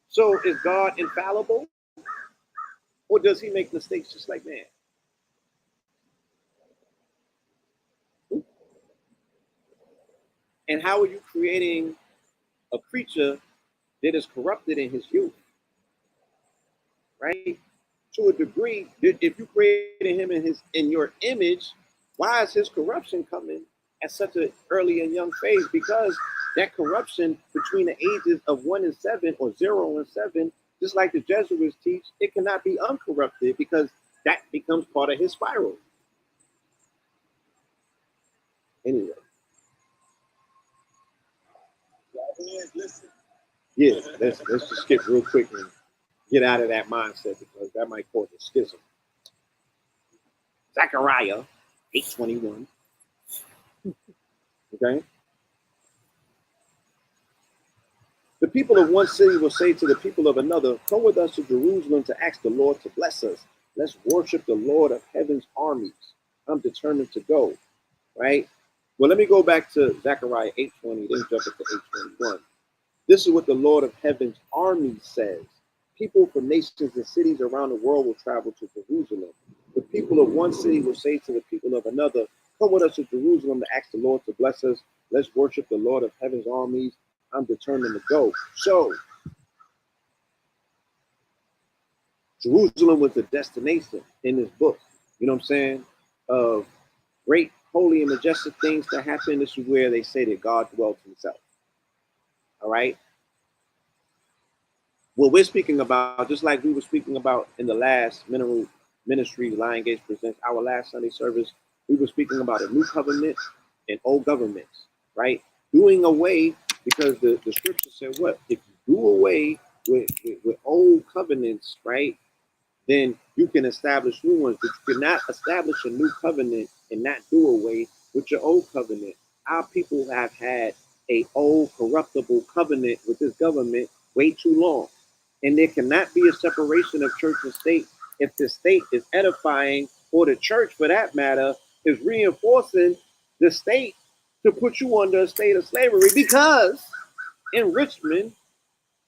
So is God infallible? Or does he make mistakes just like man? And how are you creating a creature that is corrupted in his youth? Right? To a degree, if you created him in your image, why is his corruption coming at such an early and young phase? Because that corruption between the ages of 1 and 7 or 0 and 7, just like the Jesuits teach, it cannot be uncorrupted because that becomes part of his spiral. Anyway. Listen. Yeah, let's just skip real quick and get out of that mindset because that might cause a schism. Zechariah 8:21. Okay. The people of one city will say to the people of another, come with us to Jerusalem to ask the Lord to bless us. Let's worship the Lord of heaven's armies. I'm determined to go. Right? Well, let me go back to Zechariah 8:20, then jump into 8:21. This is what the Lord of heaven's armies says. People from nations and cities around the world will travel to Jerusalem. The people of one city will say to the people of another, come with us to Jerusalem to ask the Lord to bless us. Let's worship the Lord of heaven's armies. I'm determined to go. So, Jerusalem was the destination in this book. You know what I'm saying? Of great, holy, and majestic things to happen. This is where they say that God dwelt himself. All right? What we're speaking about, just like we were speaking about in the last mineral ministry, Lion Gates Presents, our last Sunday service, we were speaking about a new covenant and old governments, right? Doing away, because the scripture said what? If you do away with old covenants, right, then you can establish new ones, but you cannot establish a new covenant and not do away with your old covenant. Our people have had a old corruptible covenant with this government way too long. And there cannot be a separation of church and state if the state is edifying, or the church for that matter is reinforcing the state to put you under a state of slavery. Because in Richmond,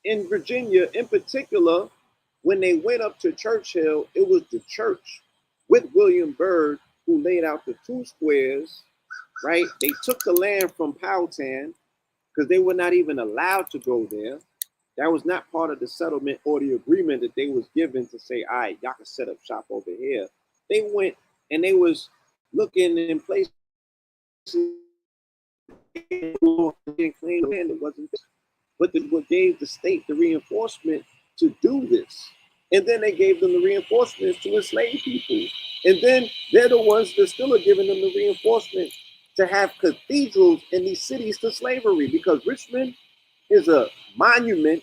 in Virginia in particular, when they went up to Churchill, it was the church with William Byrd who laid out the 2 squares, right? They took the land from Powhatan because they were not even allowed to go there. That was not part of the settlement or the agreement that they was given to say, all right, y'all can set up shop over here. They went and they was looking in places and claimed land that wasn't there. But what gave the state the reinforcement to do this. And then they gave them the reinforcements to enslave people. And then they're the ones that still are giving them the reinforcement to have cathedrals in these cities to slavery, because Richmond is a monument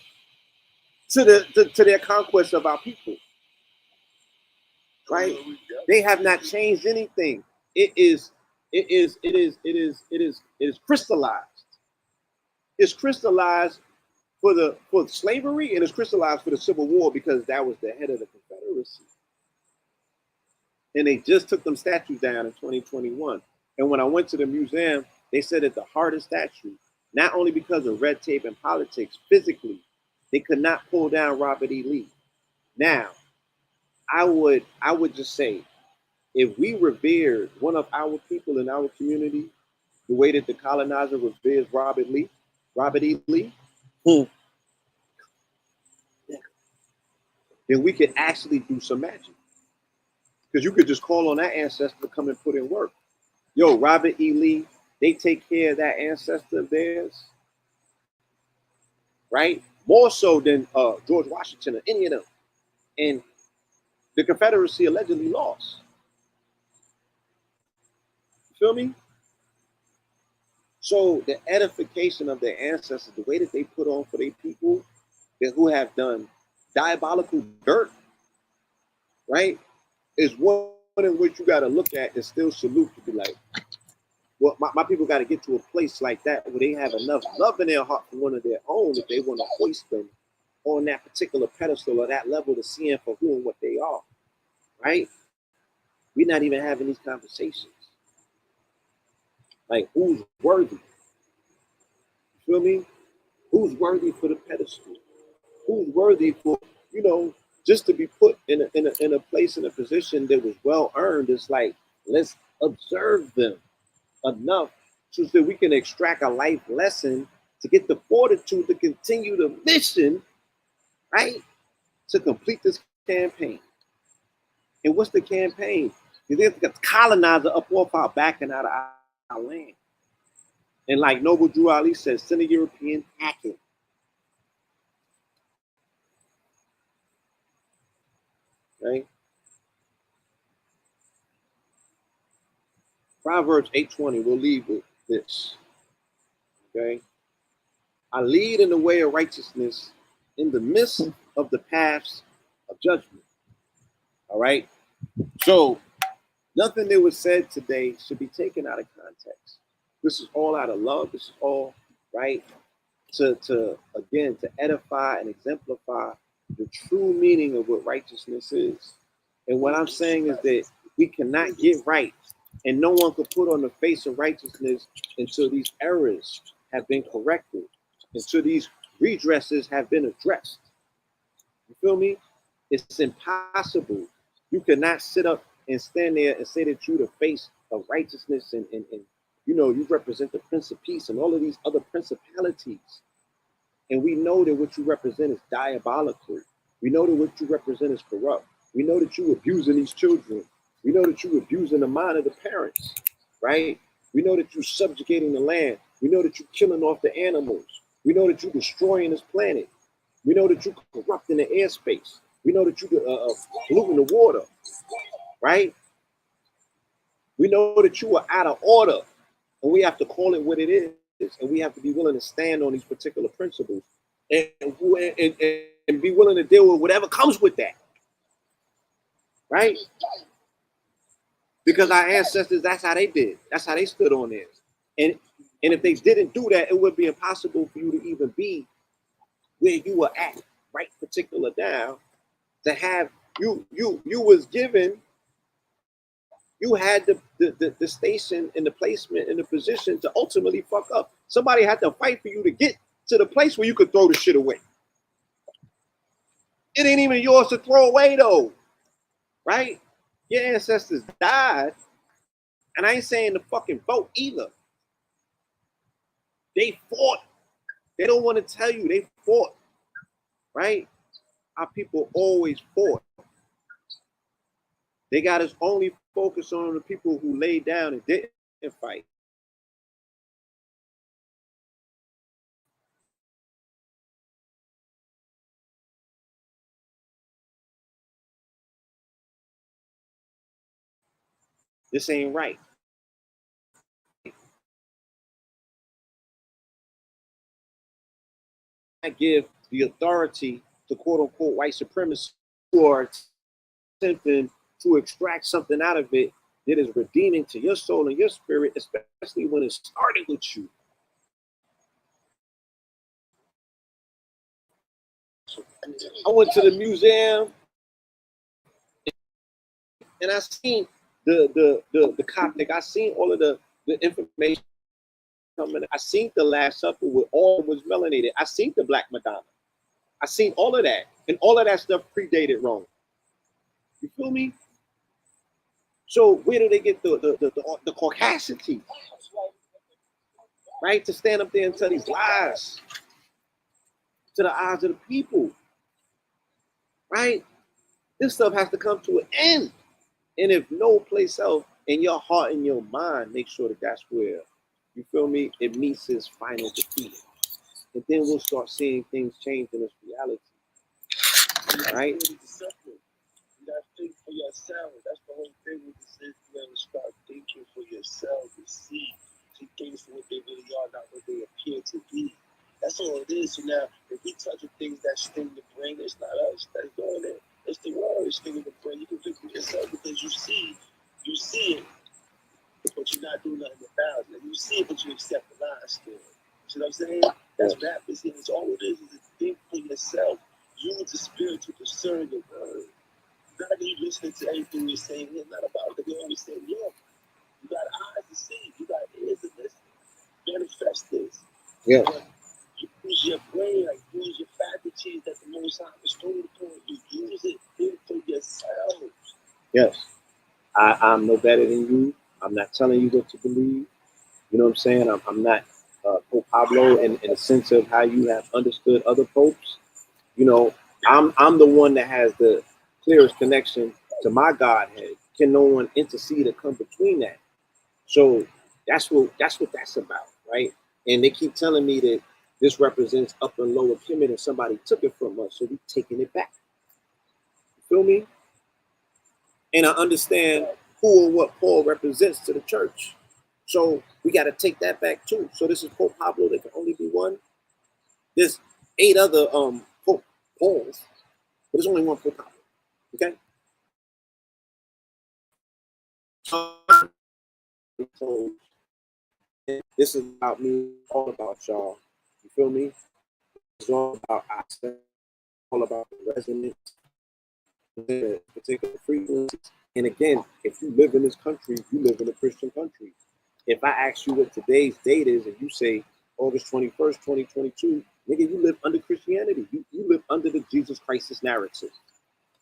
to their conquest of our people. Right? They have not changed anything. It is crystallized. It's crystallized for slavery, and it's crystallized for the Civil War, because that was the head of the Confederacy. And they just took them statues down in 2021. And when I went to the museum, they said that the hardest statue, not only because of red tape and politics, physically, they could not pull down Robert E. Lee. Now, I would just say, if we revered one of our people in our community the way that the colonizer reveres Robert E. Lee, then we could actually do some magic. Because you could just call on that ancestor to come and put in work. Yo, Robert E. Lee, they take care of that ancestor of theirs, right? More so than George Washington or any of them. And the Confederacy allegedly lost. You feel me? So the edification of their ancestors, the way that they put on for their people who have done diabolical dirt, right, is one in which you got to look at and still salute to be like, well, my people got to get to a place like that where they have enough love in their heart for one of their own if they want to hoist them on that particular pedestal or that level to see them for who and what they are, right? We're not even having these conversations. Like, who's worthy? You feel me? Who's worthy for the pedestal? Who's worthy for, just to be put in a place, in a position that was well earned? It's like, let's observe them enough so that we can extract a life lesson to get the fortitude to continue the mission, right? To complete this campaign. And what's the campaign? They have to get the colonizer up off our back and out of our land. And like Noble Drew Ali says, send a European hacking. Right? Proverbs 8:20, we'll leave with this. Okay? I lead in the way of righteousness in the midst of the paths of judgment. All right? So nothing that was said today should be taken out of context. This is all out of love. This is all, right, to edify and exemplify the true meaning of what righteousness is. And what I'm saying is that we cannot get right, and no one could put on the face of righteousness until these errors have been corrected, until these redresses have been addressed. You feel me? It's impossible. You cannot sit up and stand there and say that you're the face of righteousness and you represent the Prince of Peace and all of these other principalities. And we know that what you represent is diabolical. We know that what you represent is corrupt. We know that you're abusing these children. We know that you're abusing the mind of the parents, right? We know that you're subjugating the land. We know that you're killing off the animals. We know that you're destroying this planet. We know that you corrupting the airspace. We know that you polluting the water, right? We know that you are out of order, and we have to call it what it is, and we have to be willing to stand on these particular principles and be willing to deal with whatever comes with that, right? Because our ancestors, that's how they did. That's how they stood on this. And if they didn't do that, it would be impossible for you to even be where you were at, right particular now, to have you was given, you had the station and the placement and the position to ultimately fuck up. Somebody had to fight for you to get to the place where you could throw the shit away. It ain't even yours to throw away though, right? Your ancestors died, and I ain't saying the fucking vote either. They fought. They don't want to tell you they fought, right? Our people always fought. They got us only focused on the people who laid down and didn't fight. This ain't right. I give the authority to quote unquote white supremacists who are attempting to extract something out of it that is redeeming to your soul and your spirit, especially when it started with you. I went to the museum and I seen the Coptic. I seen all of the information coming. I seen the Last Supper where all was melanated. I seen the Black Madonna. I seen all of that, and all of that stuff predated Rome. You feel me? So where do they get the caucasity, right, to stand up there and tell these lies to the eyes of the people, right? This stuff has to come to an end. And if no place else in your heart and your mind, make sure that that's where, you feel me, it meets its final defeat. And then we'll start seeing things change in this reality. Right? You gotta think for yourself. That's the whole thing with this is you gotta start thinking for yourself and see things for what they really are, not what they appear to be. That's all it is. So now, if we touch the things that sting the brain, it's not us that's doing it. It's the world that's stinging the brain. You can think for yourself because you see it, but you're not doing nothing about it. You see it, but you accept the lie still. You know what I'm saying? That's rap. It's all it is to think for yourself. Use the spirit to discern the word. Not that you listening to everything we're saying. It's not about it. We always say, look, you got eyes to see, you got ears to listen. Manifest this. Yeah. But you use your brain, like use your faculties that the Most High bestowed upon you. Use it for yourself. Yes. I'm no better than you. I'm not telling you what to believe. You know what I'm saying? I'm not Pope Pablo in the sense of how you have understood other popes. You know, I'm the one that has the clearest connection to my Godhead. Can no one intercede or come between that? So that's what that's about, right? And they keep telling me that this represents upper and lower Kemet and somebody took it from us, so we taking it back. You feel me? And I understand who or what Paul represents to the church. So we got to take that back too. So this is Pope Pablo. There can only be one. There's 8 other Pope Pauls, but there's only one Pope Pablo. Okay. So this is about me, all about y'all. You feel me? It's all about us, all about the resonance, the particular frequencies. And again, if you live in this country, you live in a Christian country. If I ask you what today's date is and you say August 21st, 2022, nigga, you live under Christianity. You live under the Jesus Christ narrative.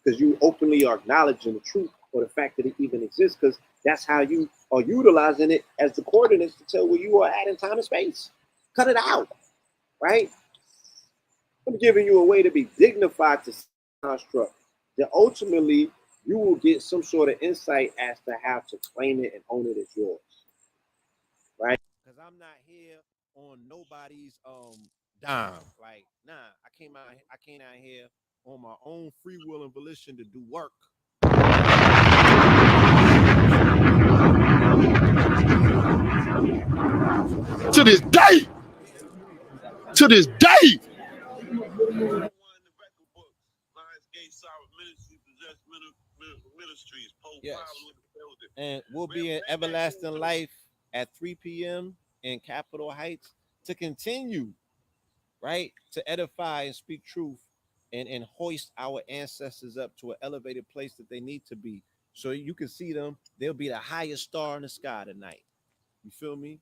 Because you openly are acknowledging the truth or the fact that it even exists, because that's how you are utilizing it as the coordinates to tell where you are at in time and space. Cut it out, right? I'm giving you a way to be dignified to construct that ultimately you will get some sort of insight as to how to claim it and own it as yours, right? Because I'm not here on nobody's dime. Like, nah, I came out here on my own free will and volition to do work. To this day. To this day. Yes. And we'll be in everlasting life at 3 p.m. in Capitol Heights to continue, right? To edify and speak truth and hoist our ancestors up to an elevated place that they need to be. So you can see them. They'll be the highest star in the sky tonight. You feel me?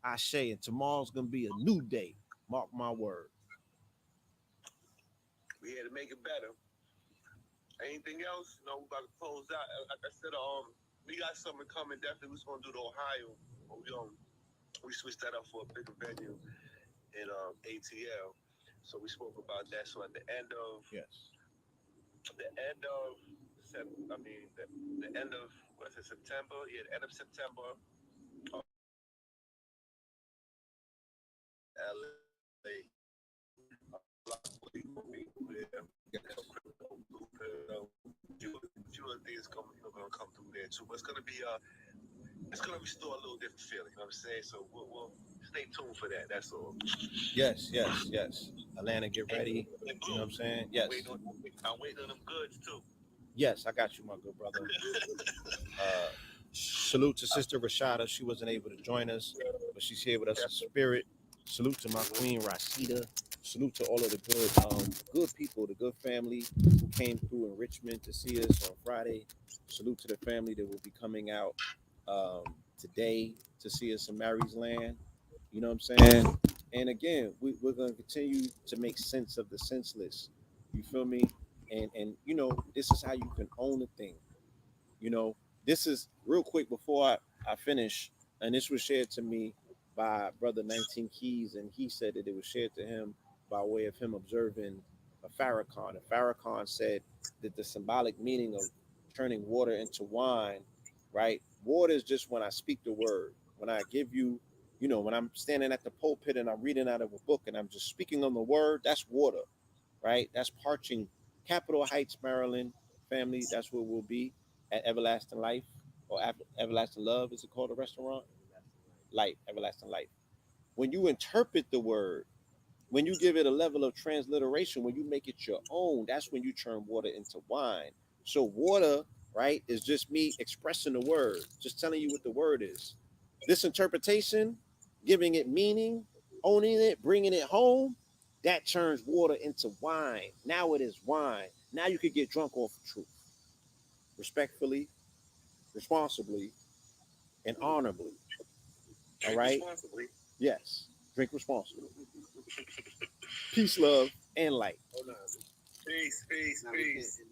I say, and tomorrow's gonna be a new day. Mark my word. We had to make it better. Anything else? No, we about to close out. Like I said, we got something coming. Definitely, we're gonna do the Ohio. We switched that up for a bigger venue in ATL. So we spoke about that. So at the end of the end of what's it, September? Yeah, the end of September. LA. Things gonna come through there too. But it's gonna restore a little different feeling. You know what I'm saying? So we'll stay tuned for that. That's all. Yes. Atlanta, get ready. You know what I'm saying? Yes. I'm waiting on them goods too. Yes, I got you, my good brother. Salute to Sister Rashada. She wasn't able to join us, but she's here with us in spirit. Salute to my queen Rashida. Salute to all of the good people, the good family who came through in Richmond to see us on Friday. Salute to the family that will be coming out today to see us in Mary's land. You know what I'm saying? And again, we're going to continue to make sense of the senseless. You feel me? And you know, this is how you can own a thing. You know, this is real quick before I finish, and this was shared to me by Brother 19 Keys, and he said that it was shared to him by way of him observing a Farrakhan. A Farrakhan said that the symbolic meaning of turning water into wine, right? Water is just when I speak the word. When I give you, you know, when I'm standing at the pulpit and I'm reading out of a book and I'm just speaking on the word, that's water, right? That's parching. Capitol Heights, Maryland, family, that's where we'll be at Everlasting Life or Everlasting Love, is it called, a restaurant? Life, Everlasting Life. When you interpret the word, when you give it a level of transliteration, when you make it your own, that's when you turn water into wine. So water, right, is just me expressing the word, just telling you what the word is. This interpretation, giving it meaning, owning it, bringing it home, that turns water into wine. Now it is wine. Now you could get drunk off of truth. Respectfully, responsibly, and honorably. All right? Responsibly. Yes. Drink responsibly. Peace, love, and light. Hold on. Peace.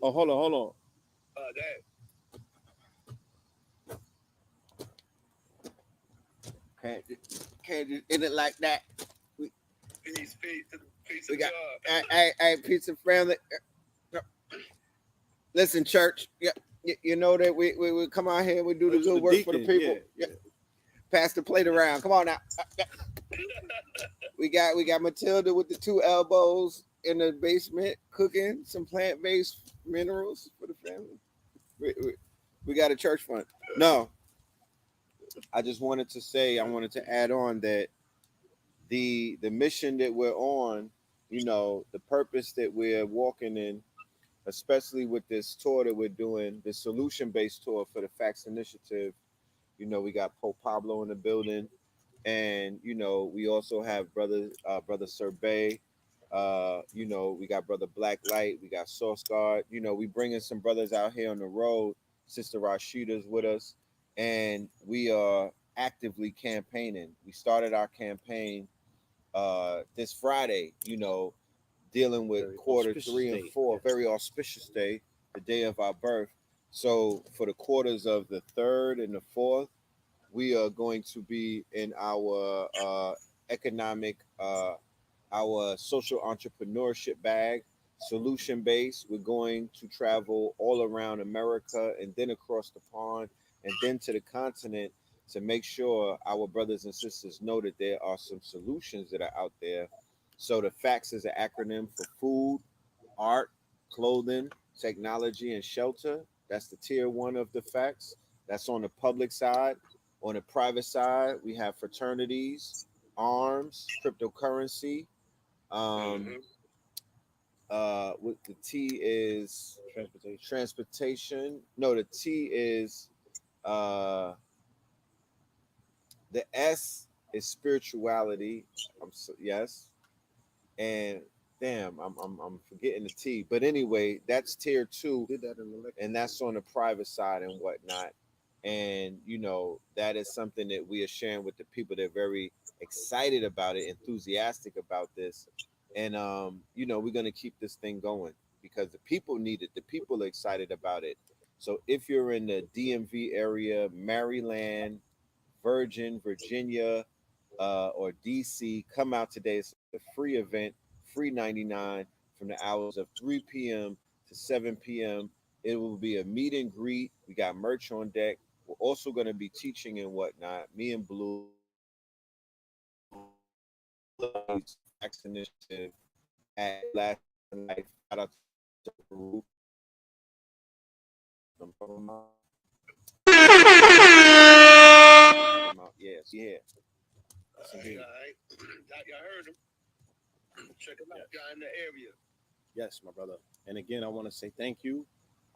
Oh, hold on. That. Can't just end it like that. Peace. We got hey, peace and family. Listen, church. Yeah, you know that we come out here and we do the good work for the people. Yeah. Pass the plate around. Come on now. We got Matilda with the 2 elbows in the basement cooking some plant-based minerals for the family. We got a church fund. No, I just wanted to add on that the mission that we're on, you know, the purpose that we're walking in, especially with this tour that we're doing, the solution-based tour for the Facts Initiative. You know, we got Pope Pablo in the building, and you know, we also have brother Sorbet. You know, we got brother Black Light, we got Source Guard. You know, we bringing some brothers out here on the road. Sister Rashida's with us, and we are actively campaigning. We started our campaign this Friday. You know, dealing with very quarter 3 and 4, very auspicious day, the day of our birth. So for the quarters of the 3rd and the 4th, we are going to be in our economic, our social entrepreneurship bag, solution based. We're going to travel all around America and then across the pond and then to the continent to make sure our brothers and sisters know that there are some solutions that are out there. So the FACTS is an acronym for food, art, clothing, technology, and shelter. That's the tier one of the FACTS. That's on the public side. On the private side, we have fraternities, arms, cryptocurrency. Um, Mm-hmm. with the T is transportation. No, the T is the S is spirituality. Yes, and damn, I'm forgetting the T. But anyway, that's tier two, and that's on the private side and whatnot. And that is something that we are sharing with the people. They're very excited about it, enthusiastic about this, and we're gonna keep this thing going because the people need it. The people are excited about it. So if you're in the DMV area, Maryland, Virginia, or DC, come out today. It's a free event, free 99 from the hours of 3 p.m. to 7 p.m. It will be a meet and greet. We got merch on deck. We're also going to be teaching and whatnot. Me and Blue, Facts Initiative at last night. Shout out to Peru. Yes, yeah. All right. Y'all heard him. Check him out. Y'all in the area. Yes, my brother. And again, I want to say thank you.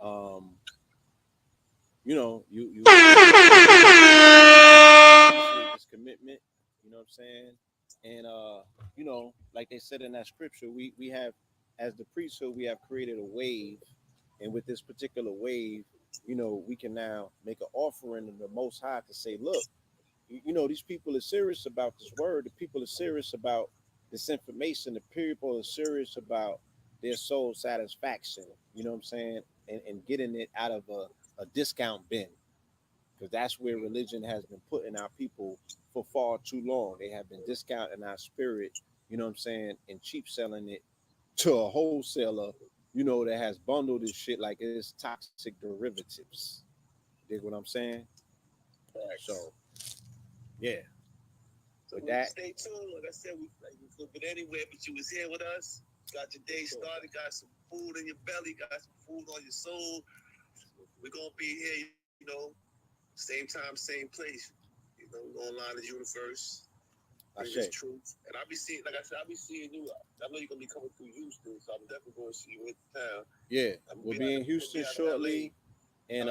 You appreciate this commitment. You know what I'm saying? And like they said in that scripture, we have, as the priesthood, we have created a wave, and with this particular wave, we can now make an offering to the Most High to say, look, these people are serious about this word. The people are serious about this information. The people are serious about their soul satisfaction. You know what I'm saying? And getting it out of a discount bin, because that's where religion has been putting our people for far too long. They have been discounting our spirit, you know what I'm saying, and cheap selling it to a wholesaler, that has bundled this shit like it's toxic derivatives. Dig what I'm saying? So, yeah. So With that, stay tuned. Like I said, we could have been anywhere, but you was here with us. Got your day started. Got some food in your belly. Got some food on your soul. We're gonna be here, same time, same place. We're gonna line the universe. Bring this truth. And I'll be seeing, like I said, I'll be seeing you. I know you're gonna be coming through Houston, so I'm definitely going to see you in town. yeah, we'll be in Houston shortly, and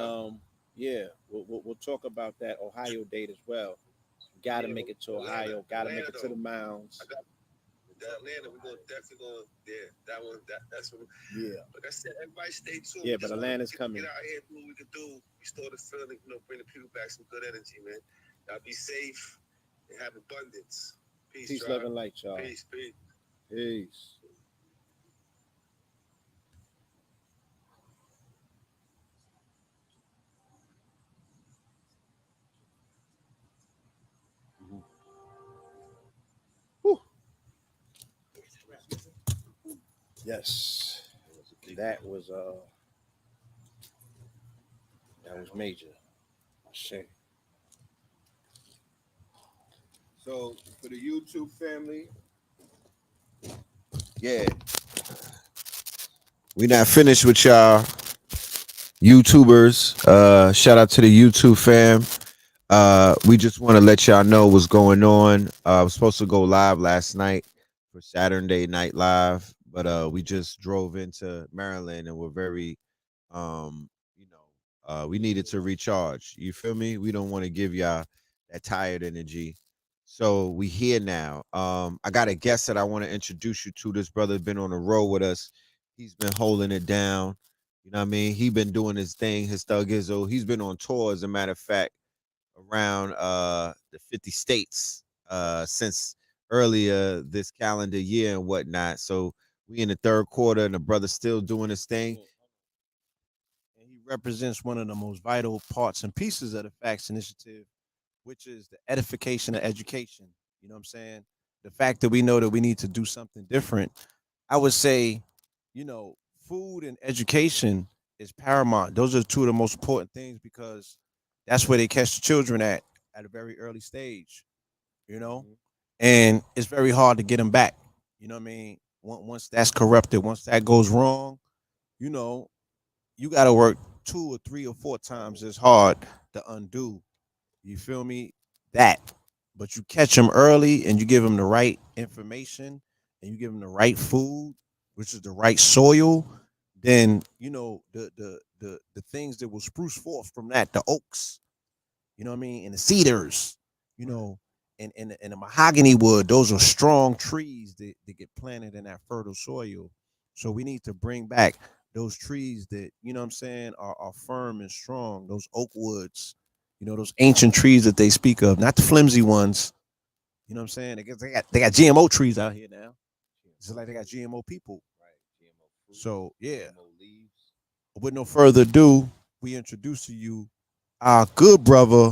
we'll talk about that Ohio date as well. Got to make it to Ohio. Got to make it to the mounds. Atlanta, we're definitely that one. That's what. Yeah. Like I said, everybody stay tuned. Yeah, but Atlanta's coming. Get out here, do what we can do. Restore the feeling, bring the people back some good energy, man. Y'all be safe and have abundance. Peace, love, and light, y'all. Peace. Peace. Yes, that was major. Shit. So for the YouTube family, yeah, we not finished with y'all YouTubers. Shout out to the YouTube fam. We just want to let y'all know what's going on. I was supposed to go live last night for Saturday Night Live, but we just drove into Maryland and we're very we needed to recharge. You feel me? We don't want to give y'all that tired energy. So we here now. I got a guest that I want to introduce you to. This brother been on the road with us. He's been holding it down. You know what I mean? He been doing his thing, his thugizzo. He's been on tour, as a matter of fact, around the 50 states since earlier this calendar year and whatnot. So we in the third quarter and the brother's still doing his thing. And he represents one of the most vital parts and pieces of the Facts Initiative, which is the edification of education. You know what I'm saying? The fact that we know that we need to do something different. I would say, food and education is paramount. Those are two of the most important things because that's where they catch the children at. at a very early stage, you know, and it's very hard to get them back. You know what I mean? Once that's corrupted, once that goes wrong, you know, you got to work 2 or 3 or 4 times as hard to undo. You feel me? That. But you catch them early and you give them the right information and you give them the right food, which is the right soil, then you know the things that will spruce forth from that, the oaks, you know what I mean, and the cedars, you know, and the mahogany wood, those are strong trees that get planted in that fertile soil. So we need to bring back those trees that, you know what I'm saying, are firm and strong, those oak woods, you know, those ancient trees that they speak of, not the flimsy ones. You know what I'm saying? They got GMO trees out here now. It's like they got GMO people. So yeah. With no further ado, we introduce to you our good brother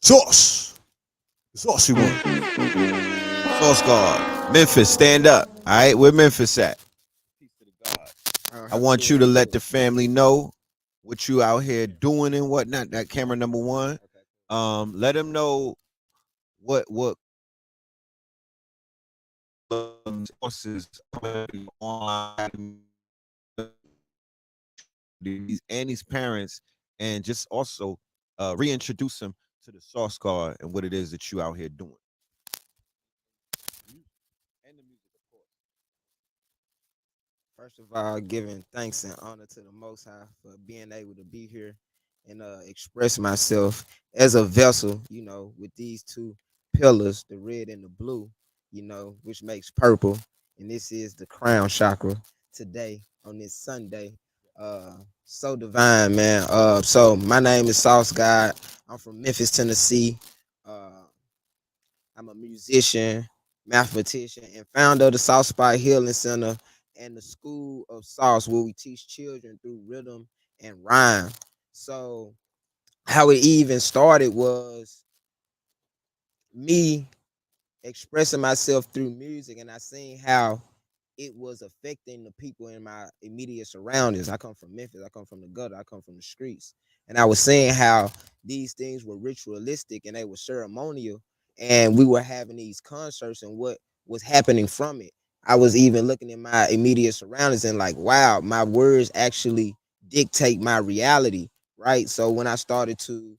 Sauce. The saucy one. Source guard. Memphis, stand up. All right, where Memphis at? I want you to let the family know what you out here doing and whatnot. That camera number one. Let them know what sources online and these parents, and just also reintroduce them to the source guard and what it is that you out here doing. First of all, giving thanks and honor to the Most High for being able to be here and express myself as a vessel, you know, with these two pillars, the red and the blue, you know, which makes purple. And this is the crown chakra today on this Sunday. So divine, man. So my name is Sauce God. I'm from Memphis, Tennessee. Uh, I'm a musician, mathematician, and founder of the South Spot Healing Center and the School of Sauce, where we teach children through rhythm and rhyme. So, how it even started was me expressing myself through music, and I seen how it was affecting the people in my immediate surroundings. I come from Memphis. I come from the gutter. I come from the streets. And I was seeing how these things were ritualistic and they were ceremonial. And we were having these concerts and what was happening from it. I was even looking at my immediate surroundings and like, wow, my words actually dictate my reality. Right. So when I started to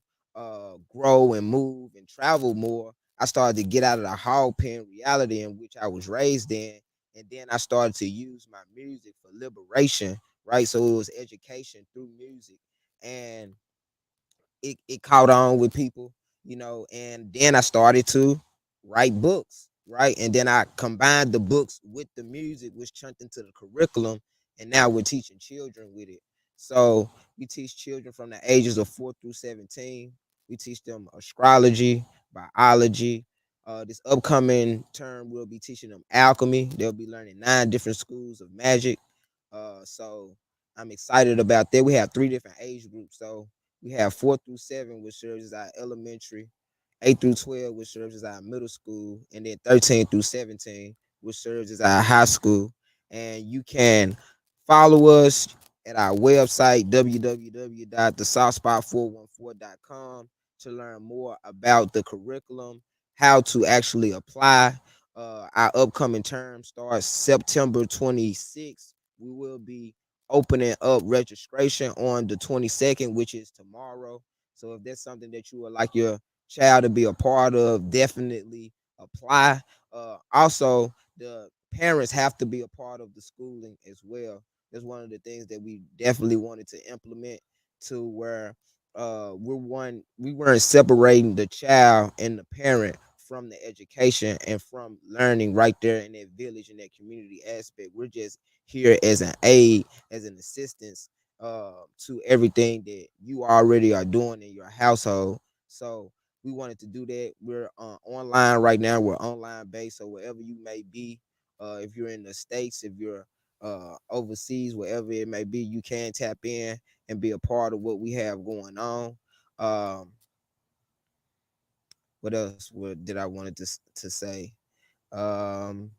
grow and move and travel more, I started to get out of the hog pen reality in which I was raised in, and then I started to use my music for liberation, right? So it was education through music, and it caught on with people, you know, and then I started to write books, right? And then I combined the books with the music, which turned into the curriculum, and now we're teaching children with it. So we teach children from the ages of 4 through 17. We teach them astrology, biology. This upcoming term, we'll be teaching them alchemy. They'll be learning 9 different schools of magic. So I'm excited about that. We have 3 different age groups. So we have 4 through 7, which serves as our elementary, 8 through 12, which serves as our middle school, and then 13 through 17, which serves as our high school. And you can follow us at our website, www.thesouthspot414.com, to learn more about the curriculum, how to actually apply. Our upcoming term starts September 26th. We will be opening up registration on the 22nd, which is tomorrow. So if that's something that you would like your child to be a part of, definitely apply. Also, the parents have to be a part of the schooling as well. That's one of the things that we definitely wanted to implement, to where we weren't separating the child and the parent from the education and from learning right there in that village and that community aspect. We're just here as an aid, as an assistance to everything that you already are doing in your household. So we wanted to do that. We're online right now. We're online based. So wherever you may be, if you're in the States, if you're overseas, wherever it may be, you can tap in and be a part of what we have going on. Um, what else did I wanted to say? Um,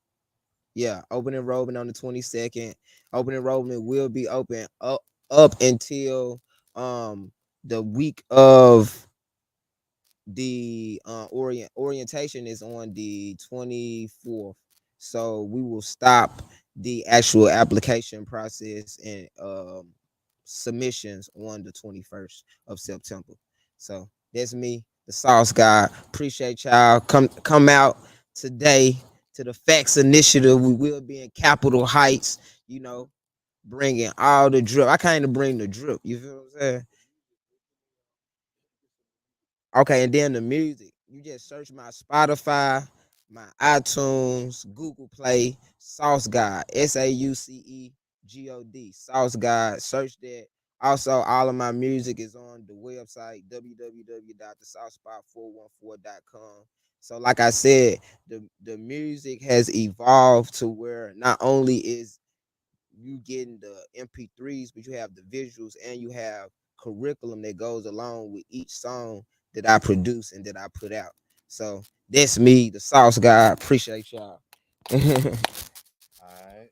yeah, open enrollment on the 22nd. Open enrollment will be open up until the week of the orientation is on the 24th, so we will stop the actual application process and submissions on the 21st of September. So that's me, the Sauce Guy. Appreciate y'all. Come out today to the Facts Initiative. We will be in Capitol Heights, you know, bringing all the drip. I kind of bring the drip. You feel what I'm saying? Okay, and then the music. You just search my Spotify, my iTunes, Google Play, Sauce God, SAUCEGOD, Sauce God. Search that. Also, all of my music is on the website www.thesaucespot414.com. So, like I said, the music has evolved to where not only is you getting the MP3s, but you have the visuals and you have curriculum that goes along with each song that I produce and that I put out. So that's me, the Sauce Guy. Appreciate y'all. All right.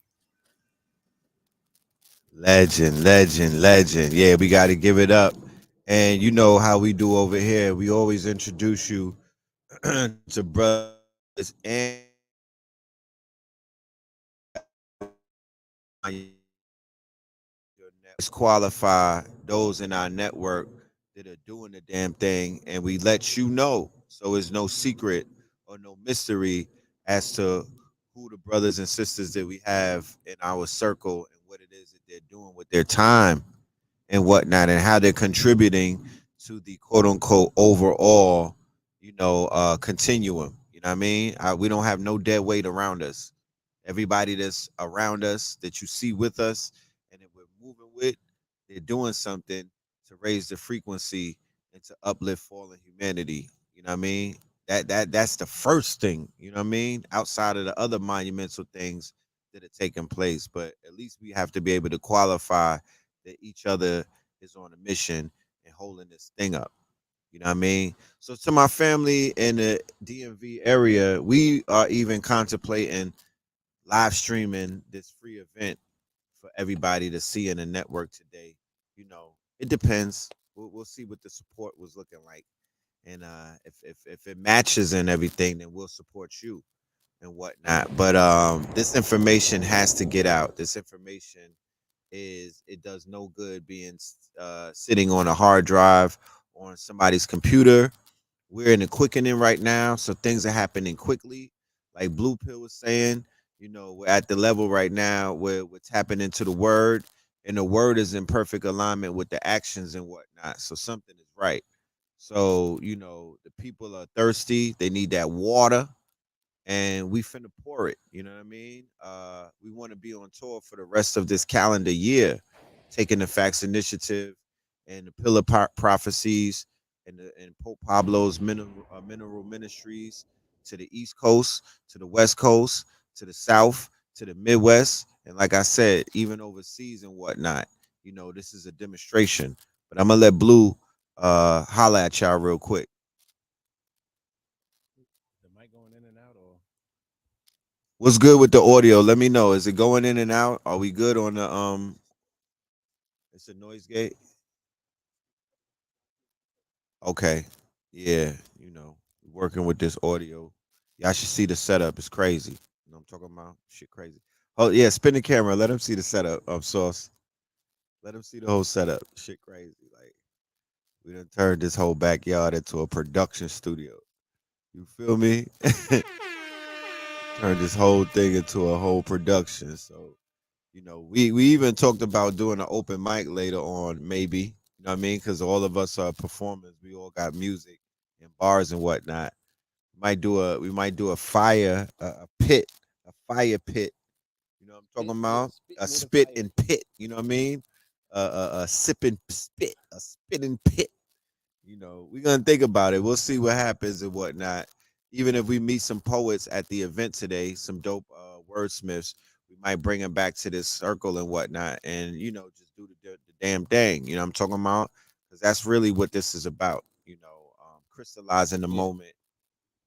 Legend. Yeah, we got to give it up. And you know how we do over here. We always introduce you to brothers and qualify those in our network that are doing the damn thing, and we let you know, so it's no secret or no mystery as to who the brothers and sisters that we have in our circle and what it is that they're doing with their time and whatnot, and how they're contributing to the quote unquote overall, continuum. You know what I mean? We don't have no dead weight around us. Everybody that's around us that you see with us and that we're moving with, they're doing something to raise the frequency and to uplift fallen humanity. You know what I mean? That's the first thing, you know what I mean? Outside of the other monumental things that are taking place. But at least we have to be able to qualify that each other is on a mission and holding this thing up. You know what I mean? So to my family in the DMV area, we are even contemplating live streaming this free event for everybody to see in the network today. It depends. We'll see what the support was looking like, and if it matches and everything, then we'll support you and whatnot. But this information has to get out. This information it does no good being sitting on a hard drive on somebody's computer. We're in the quickening right now, so things are happening quickly. Like Blue Pill was saying, we're at the level right now where we're tapping into the word, and the word is in perfect alignment with the actions and whatnot. So something is right. So, the people are thirsty, they need that water, and we finna pour it. You know what I mean? We want to be on tour for the rest of this calendar year, taking the Facts Initiative and the Pillar Prophecies and Pope Pablo's mineral ministries to the East Coast, to the West Coast, to the South, to the Midwest, and like I said, even overseas and whatnot. This is a demonstration. But I'm gonna let Blue holla at y'all real quick. The mic going in and out, or What's good with the audio? Let me know. Is it going in and out? Are we good on the it's a noise gate? Okay. Yeah, working with this audio. Y'all should see the setup. It's crazy. You know what I'm talking about? Shit crazy. Oh yeah, spin the camera. Let them see the setup of Sauce. Let them see the whole setup. Shit crazy. Like we done turned this whole backyard into a production studio. You feel me? Turned this whole thing into a whole production. So we even talked about doing an open mic later on, maybe. You know what I mean? Because all of us are performers. We all got music and bars and whatnot. We might do a fire, a fire pit. You know what I'm talking about? A spitting pit. You know what I mean? A sipping spit, a spitting pit. We're gonna think about it. We'll see what happens and whatnot. Even if we meet some poets at the event today, some dope wordsmiths, we might bring them back to this circle and whatnot, and just do the damn thing. You know what I'm talking about? Because that's really what this is about. Crystallizing the moment.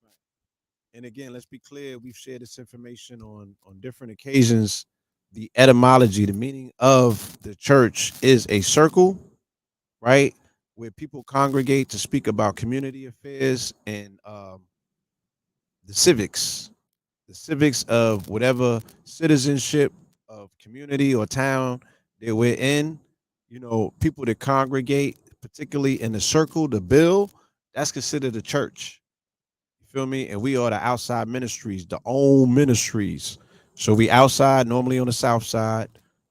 right. And again, let's be clear: we've shared this information on different occasions. The etymology, the meaning of the church is a circle, right? where people congregate to speak about community affairs and the civics of whatever citizenship of community or town that we're in. You know, people that congregate, particularly in the circle, the bill, that's considered a church. You feel me? And we are the outside ministries, the own ministries. So we outside, normally on the south side.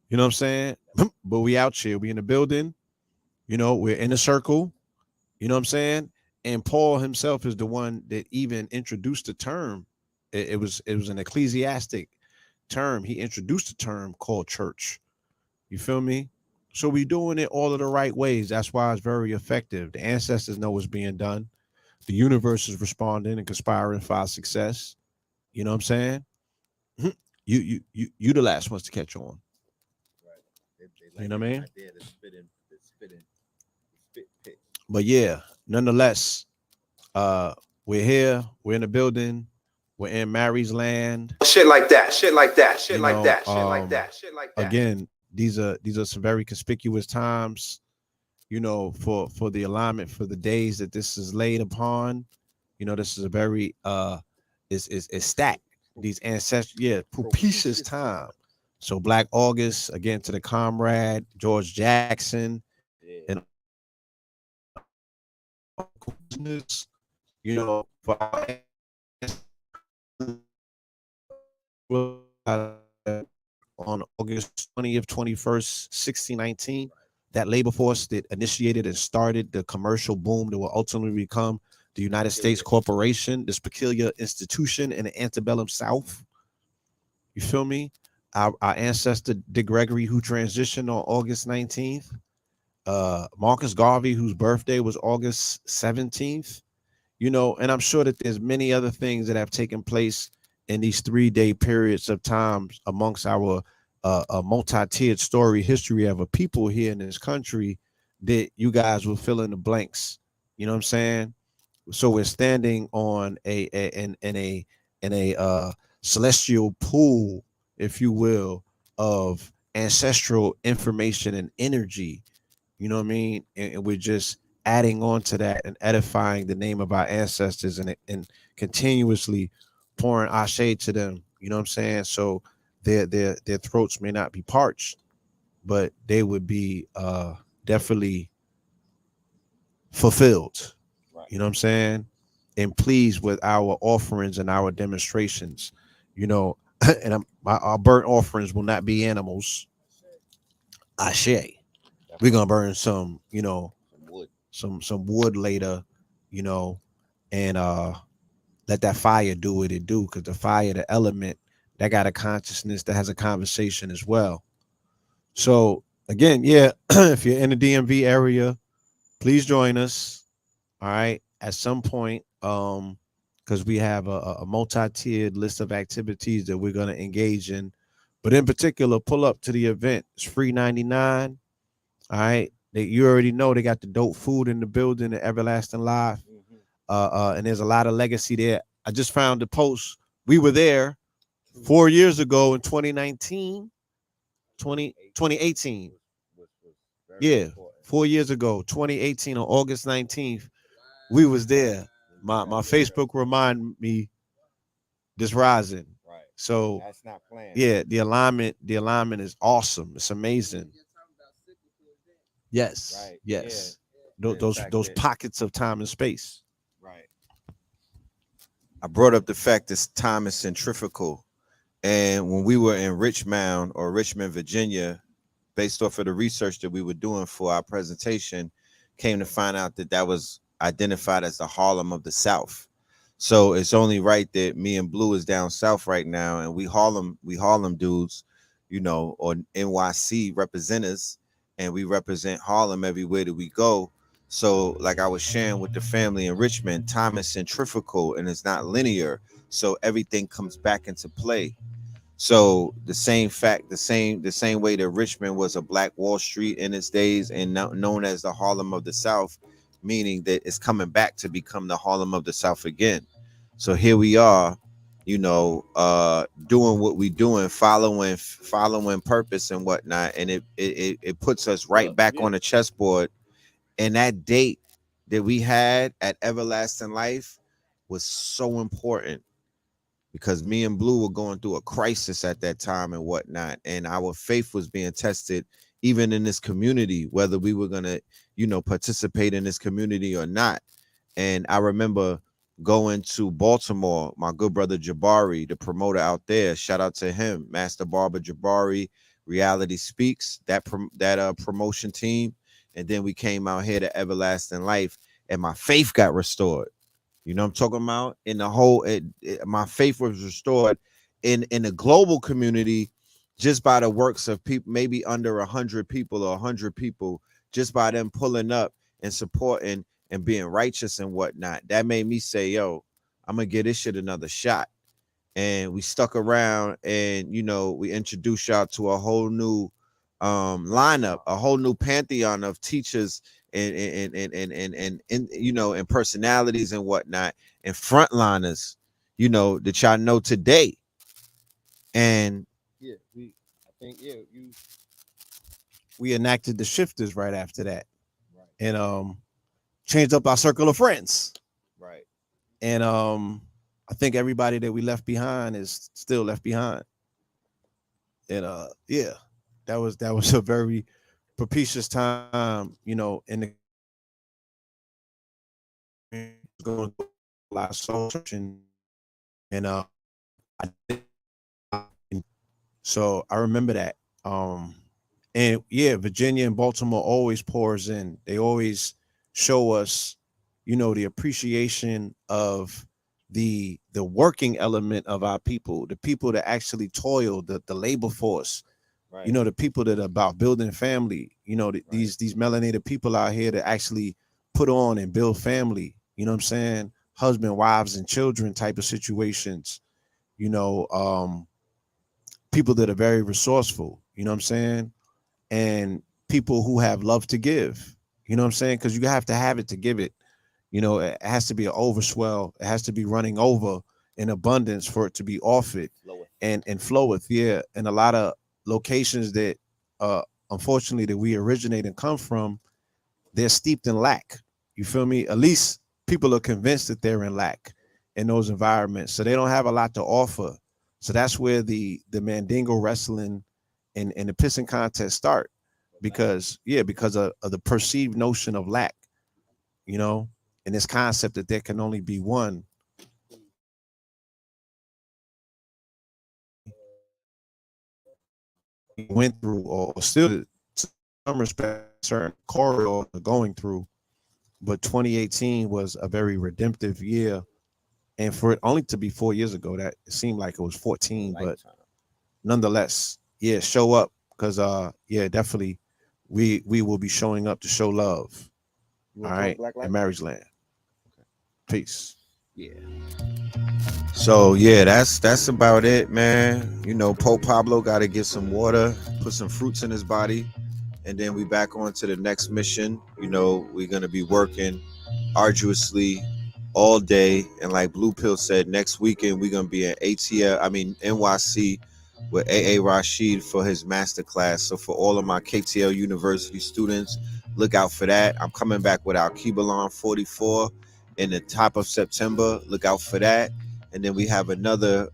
You know what I'm saying? But we out here. We in the building. You know, we're in a circle. You know what I'm saying? And Paul himself is the one that even introduced the term. It was an ecclesiastic term. He introduced the term called church. You feel me? So we doing it all of the right ways. That's why it's very effective. The ancestors know what's being done. The universe is responding and conspiring for our success. You know what I'm saying? You the last ones to catch on. They You know what I mean? idea to spit pitch. But yeah, nonetheless, we're here, we're in the building, we're in Mary's land. Shit like that. Shit like that. Shit You like know, that. Shit like that. Shit like that. Again, these are some very conspicuous times, you know, for the alignment for the days that this is laid upon. You know, this is a very is stacked. These ancestral, yeah, propitious time. So Black August, again, to the comrade George Jackson, and you know, for on August 20th, 21st, 1619, that labor force that initiated and started the commercial boom that will ultimately become the United States Corporation, this peculiar institution in the antebellum South. You feel me? Our ancestor Dick Gregory, who transitioned on August 19th, Marcus Garvey, whose birthday was August 17th, you know, and I'm sure that there's many other things that have taken place in these 3-day periods of time amongst our multi-tiered story history of a people here in this country that you guys will fill in the blanks. You know what I'm saying? So we're standing on a celestial pool, if you will, of ancestral information and energy. You know what I mean? And we're just adding on to that and edifying the name of our ancestors and continuously pouring ashe to them. You know what I'm saying? So their throats may not be parched, but they would be definitely fulfilled. You know what I'm saying? And pleased with our offerings and our demonstrations. You know, and our burnt offerings will not be animals. Ashe. We're gonna burn some, you know, some wood later, you know, and let that fire do what it do, because the fire, the element, that got a consciousness that has a conversation as well. So again, yeah, if you're in the DMV area, please join us. All right, at some point, because we have a multi-tiered list of activities that we're gonna engage in, but in particular, pull up to the event. It's free 99. All right, you already know they got the dope food in the building, the Everlasting Live. And there's a lot of legacy there. I just found the post. We were there 4 years ago in 2019, 2018. Yeah, 4 years ago, 2018 on August 19th, we was there. My Facebook remind me this rising. Right. So That's not planned. yeah, the alignment is awesome. It's amazing. Yes. Right. Yes. Yeah. Those pockets of time and space. Right. I brought up the fact that time is centrifugal. And when we were in Richmond, Virginia, based off of the research that we were doing for our presentation, came to find out that that was identified as the Harlem of the South. So it's only right that me and Blue is down south right now, and we Harlem dudes, you know, or NYC representatives, and we represent Harlem everywhere that we go. So like I was sharing with the family in Richmond, time is centrifugal and it's not linear. So everything comes back into play. So the same way that Richmond was a Black Wall Street in its days and now known as the Harlem of the South, meaning that it's coming back to become the Harlem of the South again. So here we are, you know, doing what we doing, following purpose and whatnot, and it puts us right back on the chessboard And that date that we had at Everlasting Life was so important because me and Blue were going through a crisis at that time and whatnot. And our faith was being tested even in this community, whether we were going to, you know, participate in this community or not. And I remember going to Baltimore, my good brother Jabari, the promoter out there, shout out to him, Master Barber Jabari, Reality Speaks, that promotion team. And then we came out here to Everlasting Life and my faith got restored. You know what I'm talking about? In the whole, my faith was restored in the global community just by the works of people, maybe under 100 people or 100 people, just by them pulling up and supporting and being righteous and whatnot. That made me say, yo, I'm going to give this shit another shot. And we stuck around and, you know, we introduced y'all to a whole new lineup, a whole new pantheon of teachers and you know, and personalities and whatnot and frontliners, you know, that y'all know today. And yeah, we enacted the shifters right after that, right. And changed up our circle of friends, Right. And I think everybody that we left behind is still left behind. And yeah, that was a very propitious time, you know, in the going through a lot of soul searching, and so I remember that. And yeah, Virginia and Baltimore always pours in. They always show us, you know, the appreciation of the working element of our people, the people that actually toil, the labor force, Right. you know, the people that are about building family, you know, Right. these melanated people out here that actually put on and build family, you know what I'm saying? Husband, wives, and children type of situations, you know, people that are very resourceful, you know what I'm saying? And people who have love to give, you know what I'm saying? Because you have to have it to give it. You know, it has to be an overswell. It has to be running over in abundance for it to be offered and floweth. Yeah. And a lot of locations that unfortunately that we originate and come from, they're steeped in lack. You feel me? At least people are convinced that they're in lack in those environments. So they don't have a lot to offer. So that's where the Mandingo wrestling and the pissing contest start. Because of the perceived notion of lack, you know, and this concept that there can only be one. Went through or still to some respect certain corridor going through, but 2018 was a very redemptive year, and for it only to be 4 years ago, that it seemed like it was 14, but nonetheless, yeah, show up because yeah, definitely we will be showing up to show love. All right, in Mary's land. Okay. Peace. Yeah. So yeah, that's about it, man. You know, Pope Pablo got to get some water, put some fruits in his body, and then we back on to the next mission. You know, we're gonna be working arduously all day, and like Blue Pill said, next weekend we're gonna be at NYC with AA Rashid for his master class. So for all of my KTL University students, look out for that. I'm coming back with our Kibalon 44 in the top of September. Look out for that. And then we have another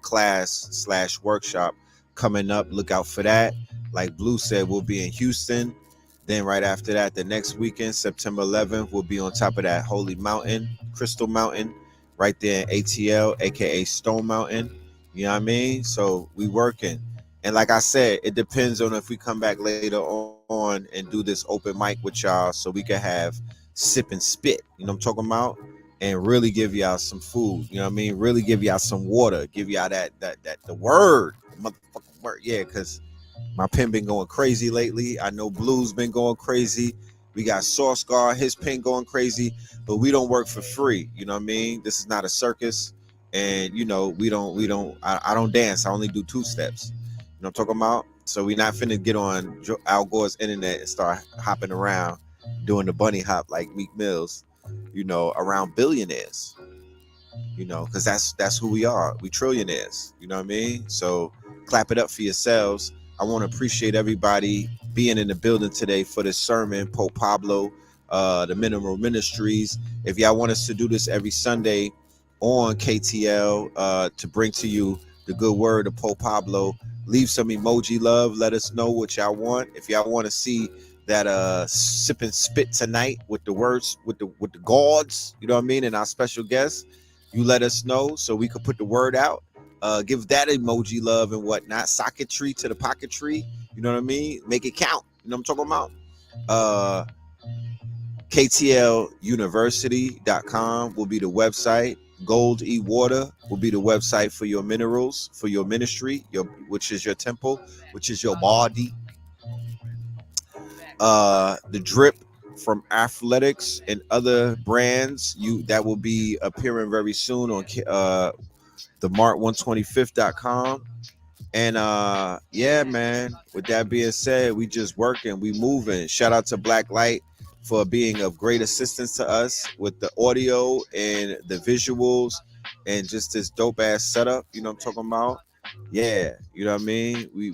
class/workshop coming up. Look out for that. Like Blue said, we'll be in Houston. Then right after that, the next weekend, September 11th, we'll be on top of that Holy Mountain, Crystal Mountain, right there in ATL, aka Stone Mountain. You know what I mean? So we working. And like I said, it depends on if we come back later on and do this open mic with y'all so we can have sip and spit. You know what I'm talking about? And really give y'all some food. You know what I mean? Really give y'all some water. Give y'all that the word. The motherfucking word. Yeah, because my pen been going crazy lately. I know Blue's been going crazy. We got Sauce Guard, his pen going crazy, but we don't work for free. You know what I mean? This is not a circus. And you know, I don't dance. I only do 2 steps. You know what I'm talking about? So we not finna get on Al Gore's internet and start hopping around doing the bunny hop like Meek Mills, you know, around billionaires. You know, because that's who we are. We trillionaires. You know what I mean? So clap it up for yourselves. I want to appreciate everybody being in the building today for this sermon. Pope Pablo, the Mineral Ministries. If y'all want us to do this every Sunday on KTL to bring to you the good word of Pablo, leave some emoji love. Let us know what y'all want. If y'all want to see that sip and spit tonight with the words with the gods, you know what I mean, and our special guests, you let us know so we could put the word out. Give that emoji love and whatnot. Socketry to the pocketry, you know what I mean? Make it count. You know what I'm talking about? KTLUniversity.com will be the website. Gold E Water will be the website for your minerals, for your ministry, which is your temple, which is your body. The drip from Athletics and other brands that will be appearing very soon on the Mart125.com. And yeah, man, with that being said, we just working, we moving. Shout out to Black Light for being of great assistance to us with the audio and the visuals and just this dope ass setup, you know what I'm talking about? Yeah, you know what I mean? We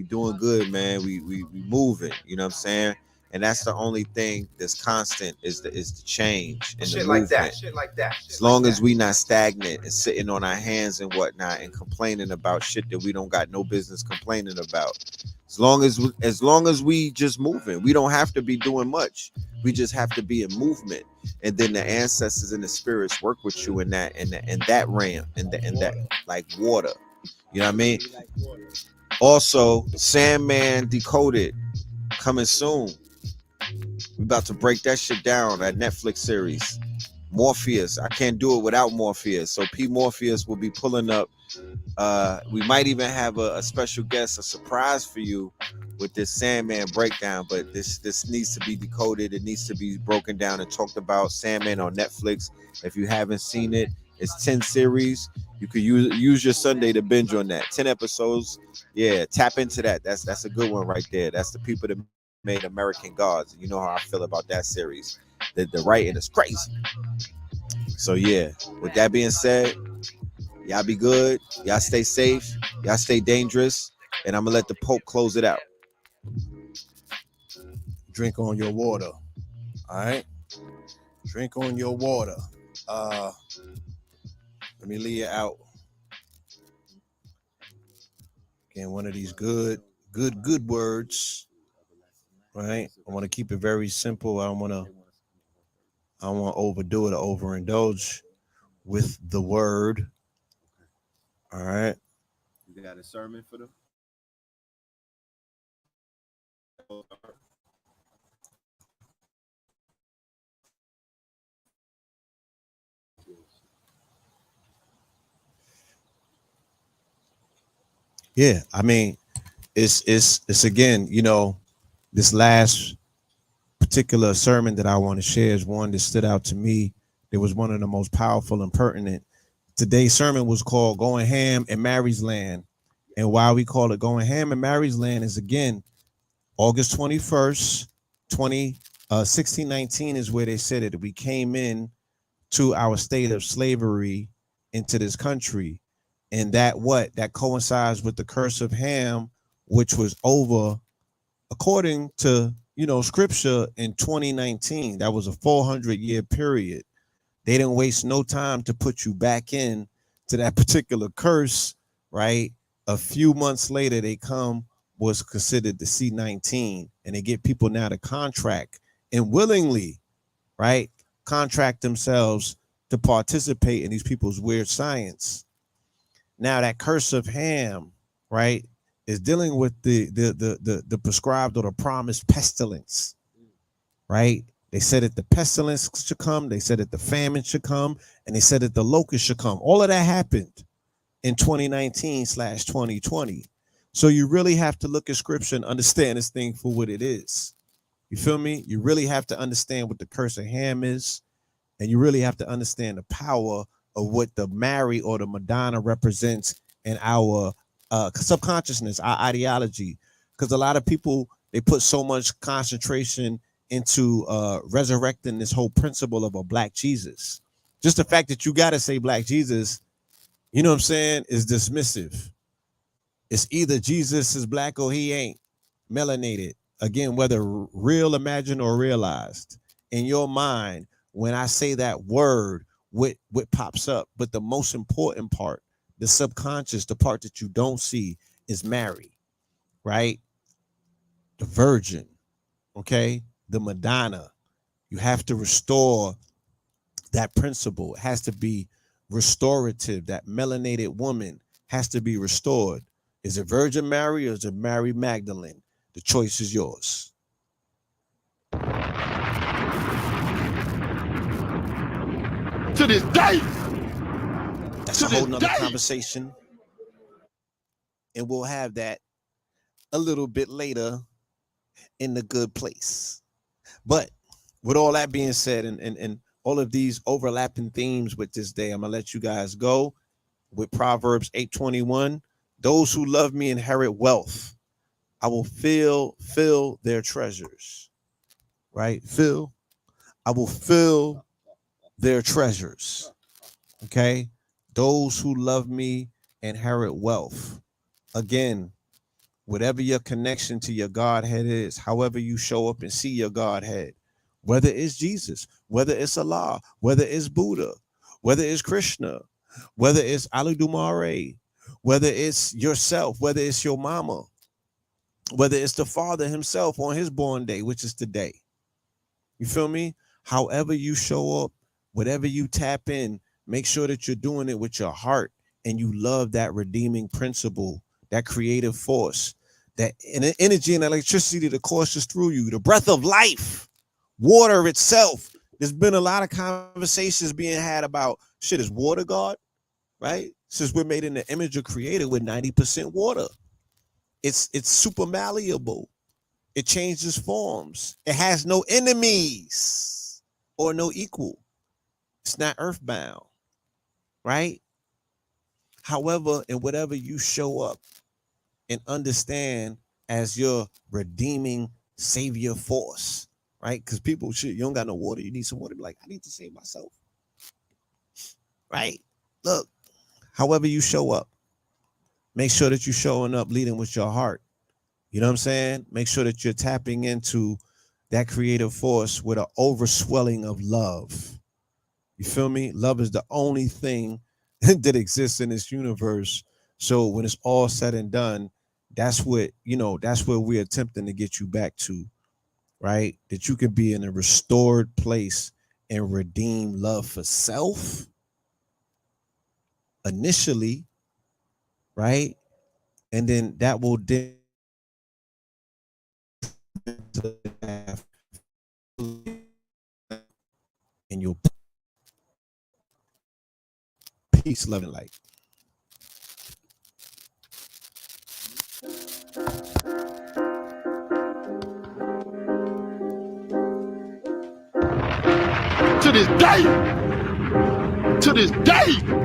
doing good, man. We moving, you know what I'm saying? And that's the only thing that's constant is the change and the movement. Shit like that. As long as we not stagnant and sitting on our hands and whatnot and complaining about shit that we don't got no business complaining about. As long as we just moving, we don't have to be doing much. We just have to be in movement, and then the ancestors and the spirits work with you in that realm, and that like water. You know what I mean? Also, Sandman Decoded coming soon. We about to break that shit down. That Netflix series, Morpheus. I can't do it without Morpheus. So P Morpheus will be pulling up. We might even have a special guest, a surprise for you with this Sandman breakdown. But this needs to be decoded. It needs to be broken down and talked about. Sandman on Netflix. If you haven't seen it, it's 10 series. You could use your Sunday to binge on that. 10 episodes. Yeah, tap into that. That's a good one right there. That's the people that made American Gods. You know how I feel about that series. The writing is crazy. So yeah, with that being said, y'all be good. Y'all stay safe. Y'all stay dangerous. And I'm gonna let the Pope close it out. Drink on your water. All right. Drink on your water. Let me leave it out. Again, one of these good words. Right. I want to keep it very simple. I don't want to overdo it or overindulge with the word. All right. You got a sermon for them? Yeah, I mean, it's again, you know, this last particular sermon that I want to share is one that stood out to me. It was one of the most powerful and pertinent. Today's sermon was called Going Ham in Mary's Land. And why we call it Going Ham in Mary's Land is, again, August 21st, 1619 is where they said it. We came in to our state of slavery into this country. And that coincides with the curse of Ham, which was over, according to, you know, scripture, in 2019. That was a 400-year period. They didn't waste no time to put you back in to that particular curse, right? A few months later, they come, was considered the C-19, and they get people now to contract and willingly, right, contract themselves to participate in these people's weird science. Now that curse of Ham, right, is dealing with the prescribed or the promised pestilence, right? They said that the pestilence should come. They said that the famine should come, and they said that the locust should come. All of that happened in 2019/2020. So you really have to look at scripture and understand this thing for what it is. You feel me? You really have to understand what the curse of Ham is, and you really have to understand the power of what the Mary or the Madonna represents in our subconsciousness, our ideology. Because a lot of people, they put so much concentration into resurrecting this whole principle of a Black Jesus. Just the fact that you got to say Black Jesus, you know what I'm saying, is dismissive. It's either Jesus is Black or he ain't melanated. Again, whether real, imagined, or realized. in your mind, when I say that word, what pops up? But the most important part, the subconscious, the part that you don't see, is Mary, right? The Virgin, okay? The Madonna. You have to restore that principle. It has to be restorative. That melanated woman has to be restored. Is it Virgin Mary or is it Mary Magdalene? The choice is yours. To this day. That's a whole nother conversation. And we'll have that a little bit later in the good place. But with all that being said, and all of these overlapping themes with this day, I'm gonna let you guys go with Proverbs 8:21. Those who love me inherit wealth. I will fill their treasures. Right? I will fill their treasures. Okay? Those who love me inherit wealth. Again, whatever your connection to your Godhead is, however you show up and see your Godhead, whether it's Jesus, whether it's Allah, whether it's Buddha, whether it's Krishna, whether it's Aludumare, whether it's yourself, whether it's your mama, whether it's the Father himself on his born day, which is today. You feel me? However you show up, whatever you tap in, make sure that you're doing it with your heart and you love that redeeming principle, that creative force, that energy and electricity that courses through you, the breath of life, water itself. There's been a lot of conversations being had about, shit, is water God, right? Since we're made in the image of creator with 90% water. It's super malleable. It changes forms. It has no enemies or no equal. It's not earthbound, right? However, in whatever you show up and understand as your redeeming savior force, right? Because people, shit, you don't got no water. You need some water. Be like, I need to save myself, right? Look, however you show up, make sure that you're showing up leading with your heart. You know what I'm saying? Make sure that you're tapping into that creative force with an overswelling of love. You feel me? Love is the only thing that exists in this universe. So when it's all said and done, that's what, that's where we're attempting to get you back to, right? That you can be in a restored place and redeem love for self initially, right? And then that will in your peace, love, and light. To this day.